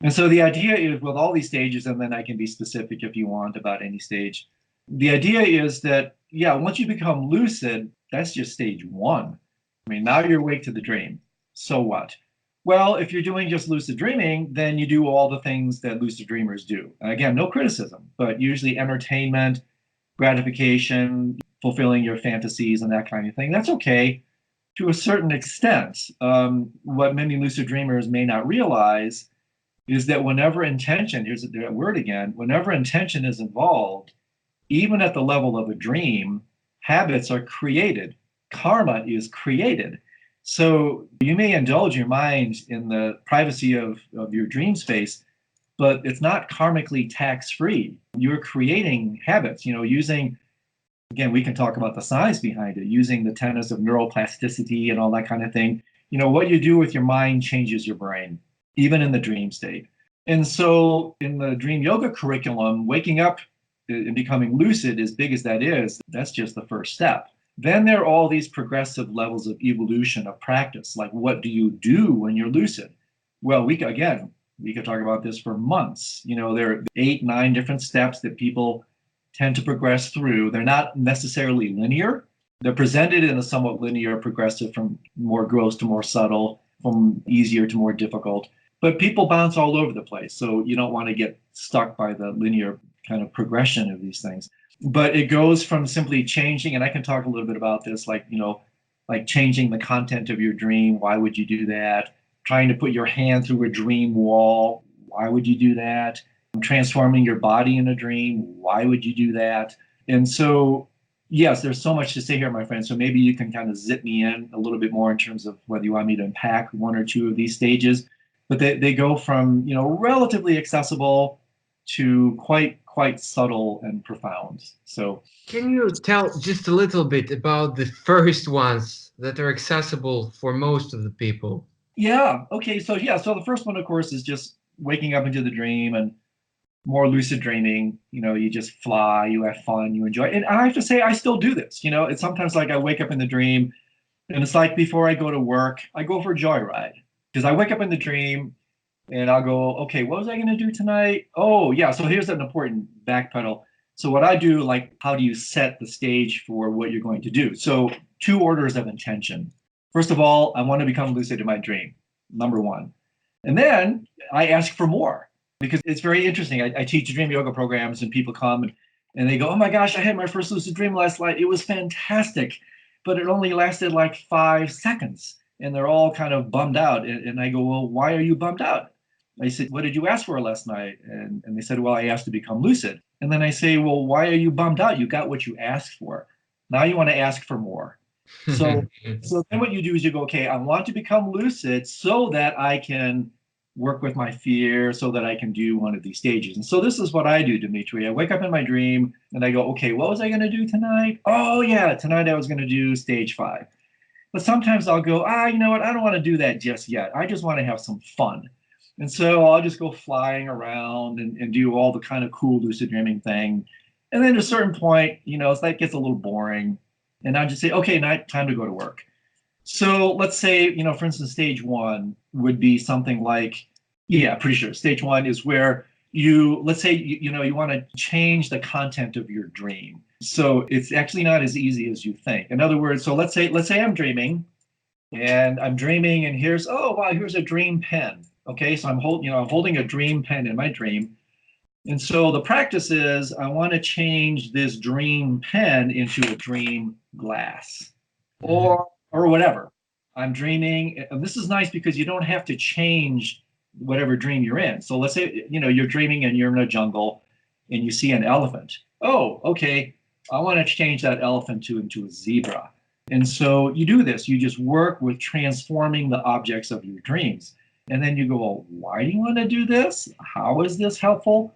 And so the idea is with all these stages, and then I can be specific if you want about any stage. The idea is that, yeah, once you become lucid, that's just stage 1. I mean, now you're awake to the dream. So what? Well, if you're doing just lucid dreaming, then you do all the things that lucid dreamers do. Again, no criticism, but usually entertainment, gratification, fulfilling your fantasies, and that kind of thing. That's okay to a certain extent. What many lucid dreamers may not realize is that whenever intention, here's the word again, whenever intention is involved, even at the level of a dream, habits are created. Karma is created. So you may indulge your mind in the privacy of your dream space, but it's not karmically tax free. You're creating habits, using, again, we can talk about the science behind it, using the tenets of neuroplasticity and all that kind of thing. What you do with your mind changes your brain, even in the dream state. And so in the dream yoga curriculum, waking up and becoming lucid, as big as that is, that's just the first step. Then there are all these progressive levels of evolution of practice. Like, what do you do when you're lucid? Well, we could talk about this for months. There are 8, 9 different steps that people tend to progress through. They're not necessarily linear. They're presented in a somewhat linear progressive, from more gross to more subtle, from easier to more difficult. But people bounce all over the place. So you don't want to get stuck by the linear kind of progression of these things. But it goes from simply changing, and I can talk a little bit about this, like changing the content of your dream. Why would you do that? Trying to put your hand through a dream wall. Why would you do that? Transforming your body in a dream. Why would you do that? And so, yes, there's so much to say here, my friend. So maybe you can kind of zip me in a little bit more in terms of whether you want me to unpack one or two of these stages. But they go from, relatively accessible to quite subtle and profound. So Can you tell just a little bit about the first ones that are accessible for most of the people? yeah, okay, so the first one, of course, is just waking up into the dream and more lucid dreaming. You just fly, you have fun, you enjoy. And I have to say, I still do this. It's sometimes like I wake up in the dream, and it's like before I go to work, I go for a joyride, because I wake up in the dream and I'll go, okay, what was I going to do tonight? Oh, yeah. So here's an important backpedal. So what I do, like, how do you set the stage for what you're going to do? So 2 orders of intention. First of all, I want to become lucid in my dream, number 1. And then I ask for more, because it's very interesting. I teach dream yoga programs, and people come and they go, oh my gosh, I had my first lucid dream last night. It was fantastic, but it only lasted like 5 seconds. And they're all kind of bummed out. And I go, well, why are you bummed out? I said, what did you ask for last night? And they said, well, I asked to become lucid. And then I say, well, why are you bummed out? You got what you asked for. Now you want to ask for more. So, so then what you do is you go, okay, I want to become lucid so that I can work with my fear, so that I can do one of these stages. And so this is what I do, Dimitri. I wake up in my dream and I go, okay, what was I going to do tonight? Oh, yeah, tonight I was going to do stage 5. But sometimes I'll go, you know what? I don't want to do that just yet. I just want to have some fun. And so I'll just go flying around and do all the kind of cool lucid dreaming thing. And then at a certain point, it's like it gets a little boring. And I just say, okay, time to go to work. So let's say, for instance, stage 1 would be something like, yeah, pretty sure. Stage 1 is where let's say, you want to change the content of your dream. So it's actually not as easy as you think. In other words, so let's say I'm dreaming, and here's a dream pen. Okay, so I'm holding a dream pen in my dream. And so the practice is, I want to change this dream pen into a dream glass, or whatever. I'm dreaming, and this is nice because you don't have to change whatever dream you're in. So let's say, you're dreaming and you're in a jungle and you see an elephant. Oh, okay, I want to change that elephant into a zebra. And so you do this. You just work with transforming the objects of your dreams. And then you go, well, why do you want to do this? How is this helpful?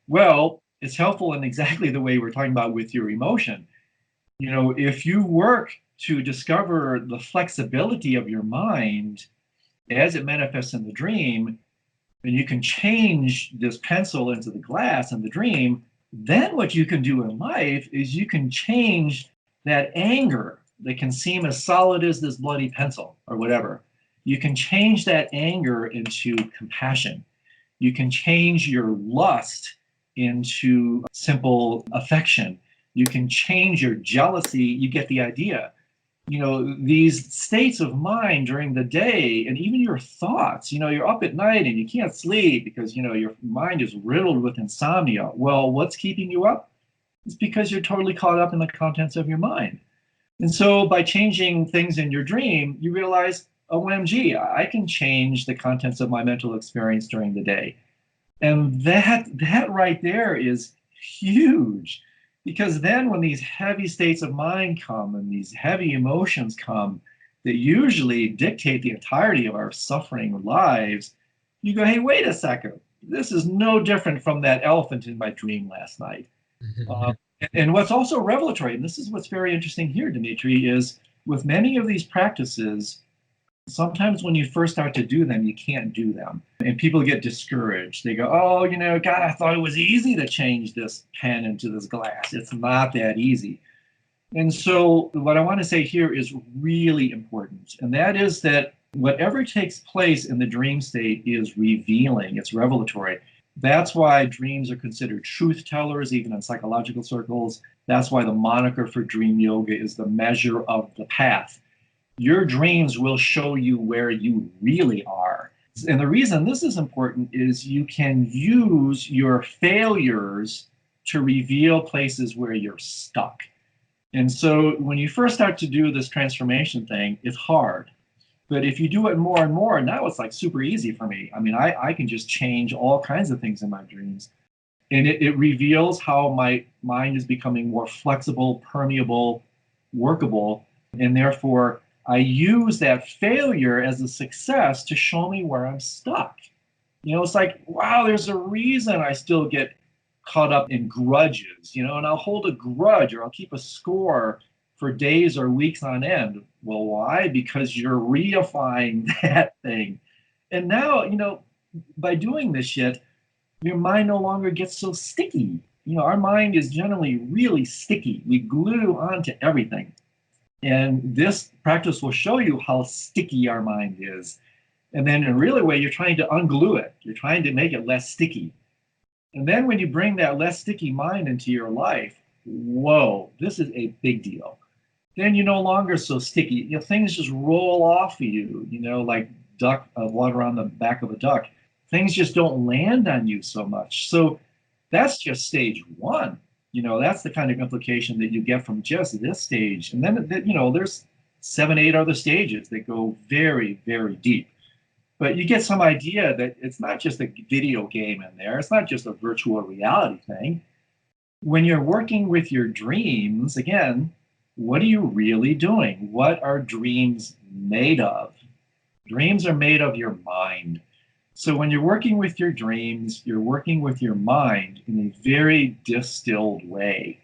Well, it's helpful in exactly the way we're talking about with your emotion. If you work to discover the flexibility of your mind as it manifests in the dream, and you can change this pencil into the glass in the dream, then what you can do in life is you can change that anger that can seem as solid as this bloody pencil or whatever. You can change that anger into compassion. You can change your lust into simple affection. You can change your jealousy. You get the idea. these states of mind during the day, and even your thoughts, you're up at night and you can't sleep because, your mind is riddled with insomnia. Well, what's keeping you up? It's because you're totally caught up in the contents of your mind. And so by changing things in your dream, you realize, OMG, I can change the contents of my mental experience during the day. And that right there is huge, because then when these heavy states of mind come and these heavy emotions come that usually dictate the entirety of our suffering lives, you go, hey, wait a second. This is no different from that elephant in my dream last night. Uh, and what's also revelatory, and this is what's very interesting here, Dimitri, is with many of these practices, sometimes when you first start to do them, you can't do them. And people get discouraged. They go, oh, God, I thought it was easy to change this pen into this glass. It's not that easy. And so what I want to say here is really important. And that is that whatever takes place in the dream state is revealing, it's revelatory. That's why dreams are considered truth tellers, even in psychological circles. That's why the moniker for dream yoga is the measure of the path. Your dreams will show you where you really are. And the reason this is important is you can use your failures to reveal places where you're stuck. And so when you first start to do this transformation thing, it's hard. But if you do it more and more, now it's like super easy for me. I mean, I can just change all kinds of things in my dreams. And it reveals how my mind is becoming more flexible, permeable, workable. And therefore, I use that failure as a success to show me where I'm stuck. It's like, wow, there's a reason I still get caught up in grudges, and I'll hold a grudge or I'll keep a score for days or weeks on end. Well, why? Because you're reifying that thing. And now, by doing this shit, your mind no longer gets so sticky. Our mind is generally really sticky. We glue onto everything. And this practice will show you how sticky our mind is. And then in a really way, you're trying to unglue it. You're trying to make it less sticky. And then when you bring that less sticky mind into your life, whoa, this is a big deal. Then you're no longer so sticky. Things just roll off of you, like water on the back of a duck. Things just don't land on you so much. So that's just stage one. That's the kind of implication that you get from just this stage. And then, there's 7, 8 other stages that go very, very deep. But you get some idea that it's not just a video game in there. It's not just a virtual reality thing. When you're working with your dreams, again, what are you really doing? What are dreams made of? Dreams are made of your mind. So when you're working with your dreams, you're working with your mind in a very distilled way.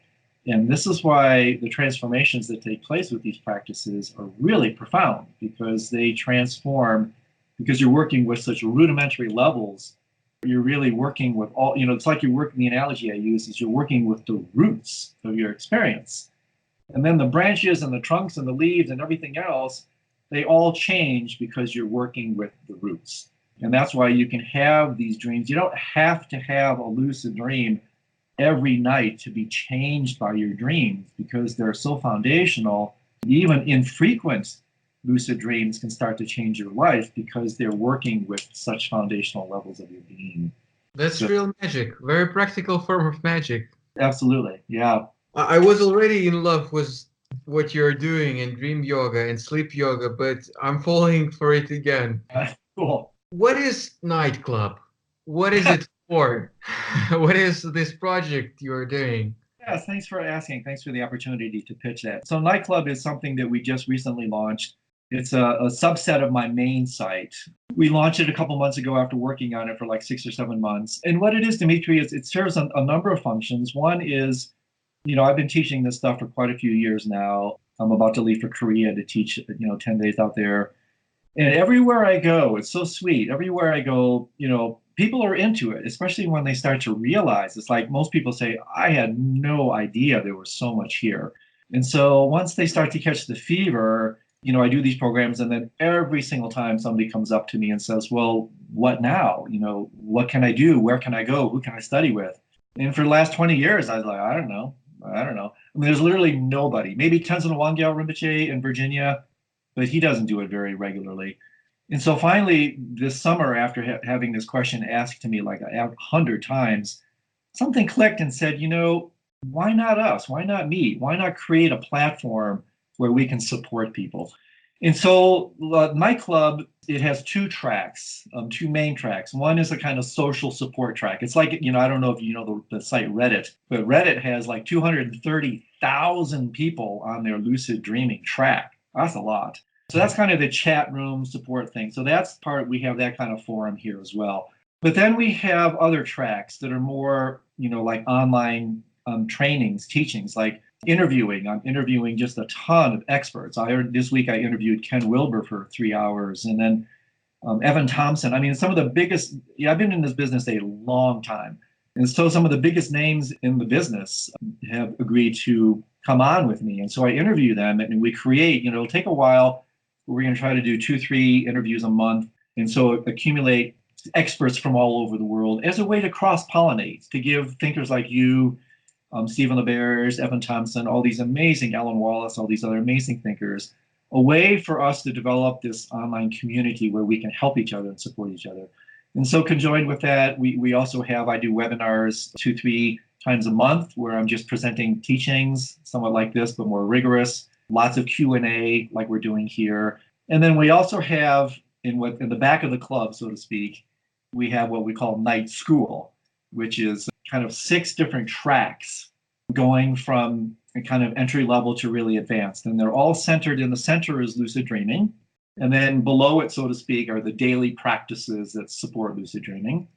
And this is why the transformations that take place with these practices are really profound, because they transform, because you're working with such rudimentary levels. You're really working with all, it's like you're working, the analogy I use is you're working with the roots of your experience. And then the branches and the trunks and the leaves and everything else, they all change because you're working with the roots. And that's why you can have these dreams. You don't have to have a lucid dream every night to be changed by your dreams, because they're so foundational. Even infrequent lucid dreams can start to change your life because they're working with such foundational levels of your being. That's real magic, very practical form of magic. Absolutely, yeah. I was already in love with what you're doing in dream yoga and sleep yoga, but I'm falling for it again. Cool. What is Nightclub? What is it for? What is this project you're doing? Yes, thanks for asking. Thanks for the opportunity to pitch that. So Nightclub is something that we just recently launched. It's a subset of my main site. We launched it a couple months ago after working on it for like 6 or 7 months. And what it is, Dimitri, is it serves a number of functions. One is, I've been teaching this stuff for quite a few years now. I'm about to leave for Korea to teach, 10 days out there. And everywhere I go, it's so sweet. Everywhere I go, people are into it, especially when they start to realize. It's like most people say, I had no idea there was so much here. And so once they start to catch the fever, I do these programs, and then every single time somebody comes up to me and says, well, what now? What can I do? Where can I go? Who can I study with? And for the last 20 years, I was like, I don't know. I don't know. I mean, there's literally nobody. Maybe Tenzin Wangyal Rinpoche in Virginia, but he doesn't do it very regularly. And so finally, this summer, after having this question asked to me like 100 times, something clicked and said, why not us? Why not me? Why not create a platform where we can support people? And so Nightclub, it has two tracks, two main tracks. One is a kind of social support track. It's like, I don't know if you know the site Reddit, but Reddit has like 230,000 people on their lucid dreaming track. That's a lot. So that's kind of the chat room support thing. So that's part, we have that kind of forum here as well. But then we have other tracks that are more, like online trainings, teachings, like interviewing. I'm interviewing just a ton of experts. This week I interviewed Ken Wilber for 3 hours, and then Evan Thompson. I mean, some of the biggest. Yeah, I've been in this business a long time, and so some of the biggest names in the business have agreed to come on with me. And so I interview them, and we create. It'll take a while. We're going to try to do 2-3 interviews a month, and so accumulate experts from all over the world as a way to cross-pollinate, to give thinkers like you, Stephen LeBears, Evan Thompson, all these amazing, Alan Wallace, all these other amazing thinkers, a way for us to develop this online community where we can help each other and support each other. And so conjoined with that, we also have, I do webinars 2-3 times a month where I'm just presenting teachings, somewhat like this, but more rigorous, lots of Q&A like we're doing here. And then we also have, in the back of the club, so to speak, we have what we call Night School, which is kind of 6 different tracks going from a kind of entry level to really advanced. And they're all centered, in the center is lucid dreaming. And then below it, so to speak, are the daily practices that support lucid dreaming.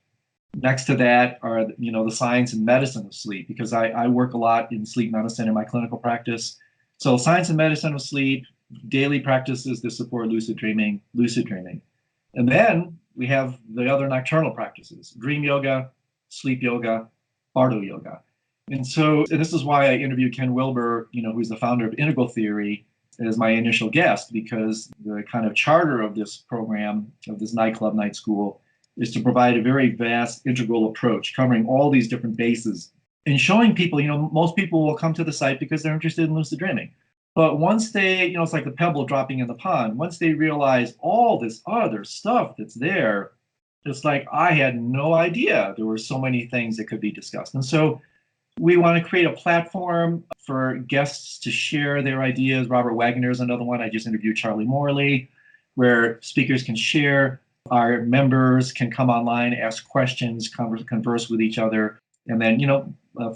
Next to that are, the science and medicine of sleep, because I work a lot in sleep medicine in my clinical practice. So science and medicine of sleep, daily practices that support lucid dreaming. And then we have the other nocturnal practices, dream yoga, sleep yoga, bardo yoga. And this is why I interviewed Ken Wilber, who's the founder of Integral Theory, as my initial guest, because the kind of charter of this program, of this Nightclub Night School, is to provide a very vast integral approach covering all these different bases and showing people, most people will come to the site because they're interested in lucid dreaming. But once they, it's like the pebble dropping in the pond, once they realize all this other stuff that's there, it's like, I had no idea there were so many things that could be discussed. And so we want to create a platform for guests to share their ideas. Robert Wagner is another one. I just interviewed Charlie Morley, where speakers can share. Our members can come online, ask questions, converse with each other. And then,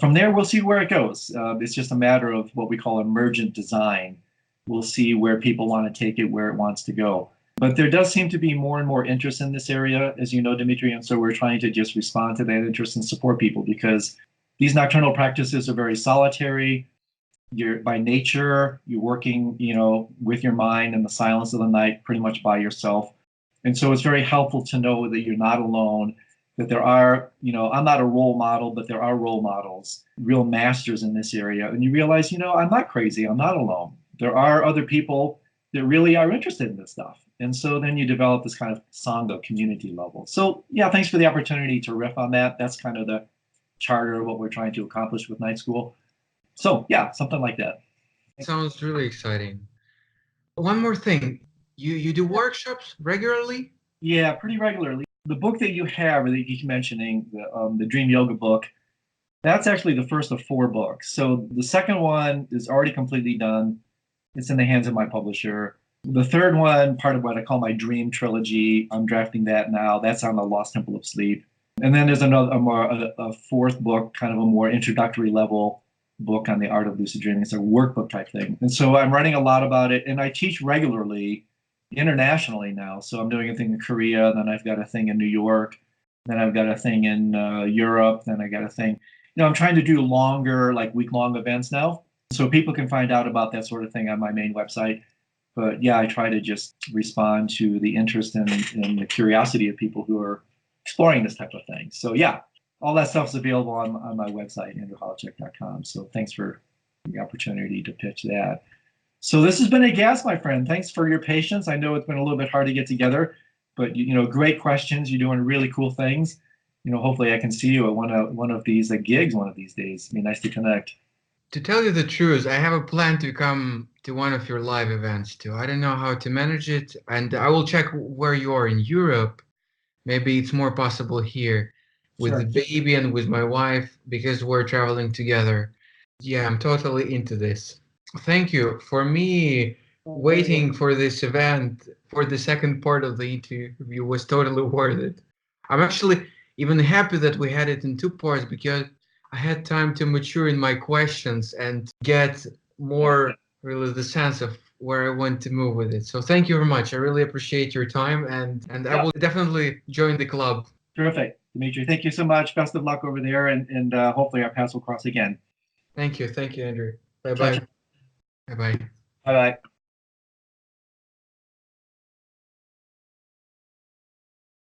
from there, we'll see where it goes. It's just a matter of what we call emergent design. We'll see where people want to take it, where it wants to go. But there does seem to be more and more interest in this area, as you know, Dimitri. And so we're trying to just respond to that interest and support people, because these nocturnal practices are very solitary. By nature, you're working, with your mind in the silence of the night, pretty much by yourself. And so it's very helpful to know that you're not alone, that there are, I'm not a role model, but there are role models, real masters in this area. And you realize, I'm not crazy. I'm not alone. There are other people that really are interested in this stuff. And so then you develop this kind of Sangha community level. So yeah, thanks for the opportunity to riff on that. That's kind of the charter of what we're trying to accomplish with Night School. So yeah, something like that. Sounds really exciting. One more thing, you do workshops regularly? Yeah, pretty regularly. The book that you have, or that you keep mentioning, the Dream Yoga book, that's actually the first of 4 books. So the second one is already completely done. It's in the hands of my publisher. The third one, part of what I call my Dream Trilogy, I'm drafting that now. That's on the Lost Temple of Sleep. And then there's a 4th book, kind of a more introductory level book on the art of lucid dreaming. It's a workbook type thing. And so I'm writing a lot about it, and I teach regularly internationally now. So I'm doing a thing in Korea, then I've got a thing in New York, then I've got a thing in Europe, then I got a thing. I'm trying to do longer, like week-long events now, so people can find out about that sort of thing on my main website. But yeah, I try to just respond to the interest and the curiosity of people who are exploring this type of thing. So yeah, all that stuff is available on my website, andrewholecek.com. So thanks for the opportunity to pitch that. So this has been a gas, my friend. Thanks for your patience. I know it's been a little bit hard to get together, but great questions. You're doing really cool things. Hopefully I can see you at one of these gigs one of these days. It'd be nice to connect. To tell you the truth, I have a plan to come to one of your live events too. I don't know how to manage it, and I will check where you are in Europe. Maybe it's more possible here with the Sure. baby and with my wife because we're traveling together. Yeah, I'm totally into this. Thank you. For me, Oh, very well. waiting for this event for the second part of the interview was totally worth it. I'm actually even happy that we had it in two parts because I had time to mature in my questions and get more really the sense of where I want to move with it. So thank you very much. I really appreciate your time and I Yeah, will definitely join the club. terrific, Dimitri. Thank you so much. Best of luck over there, and hopefully our paths will cross again. Thank you. Thank you, Andrew. Bye Ciao, bye. ciao. Bye bye. Bye bye.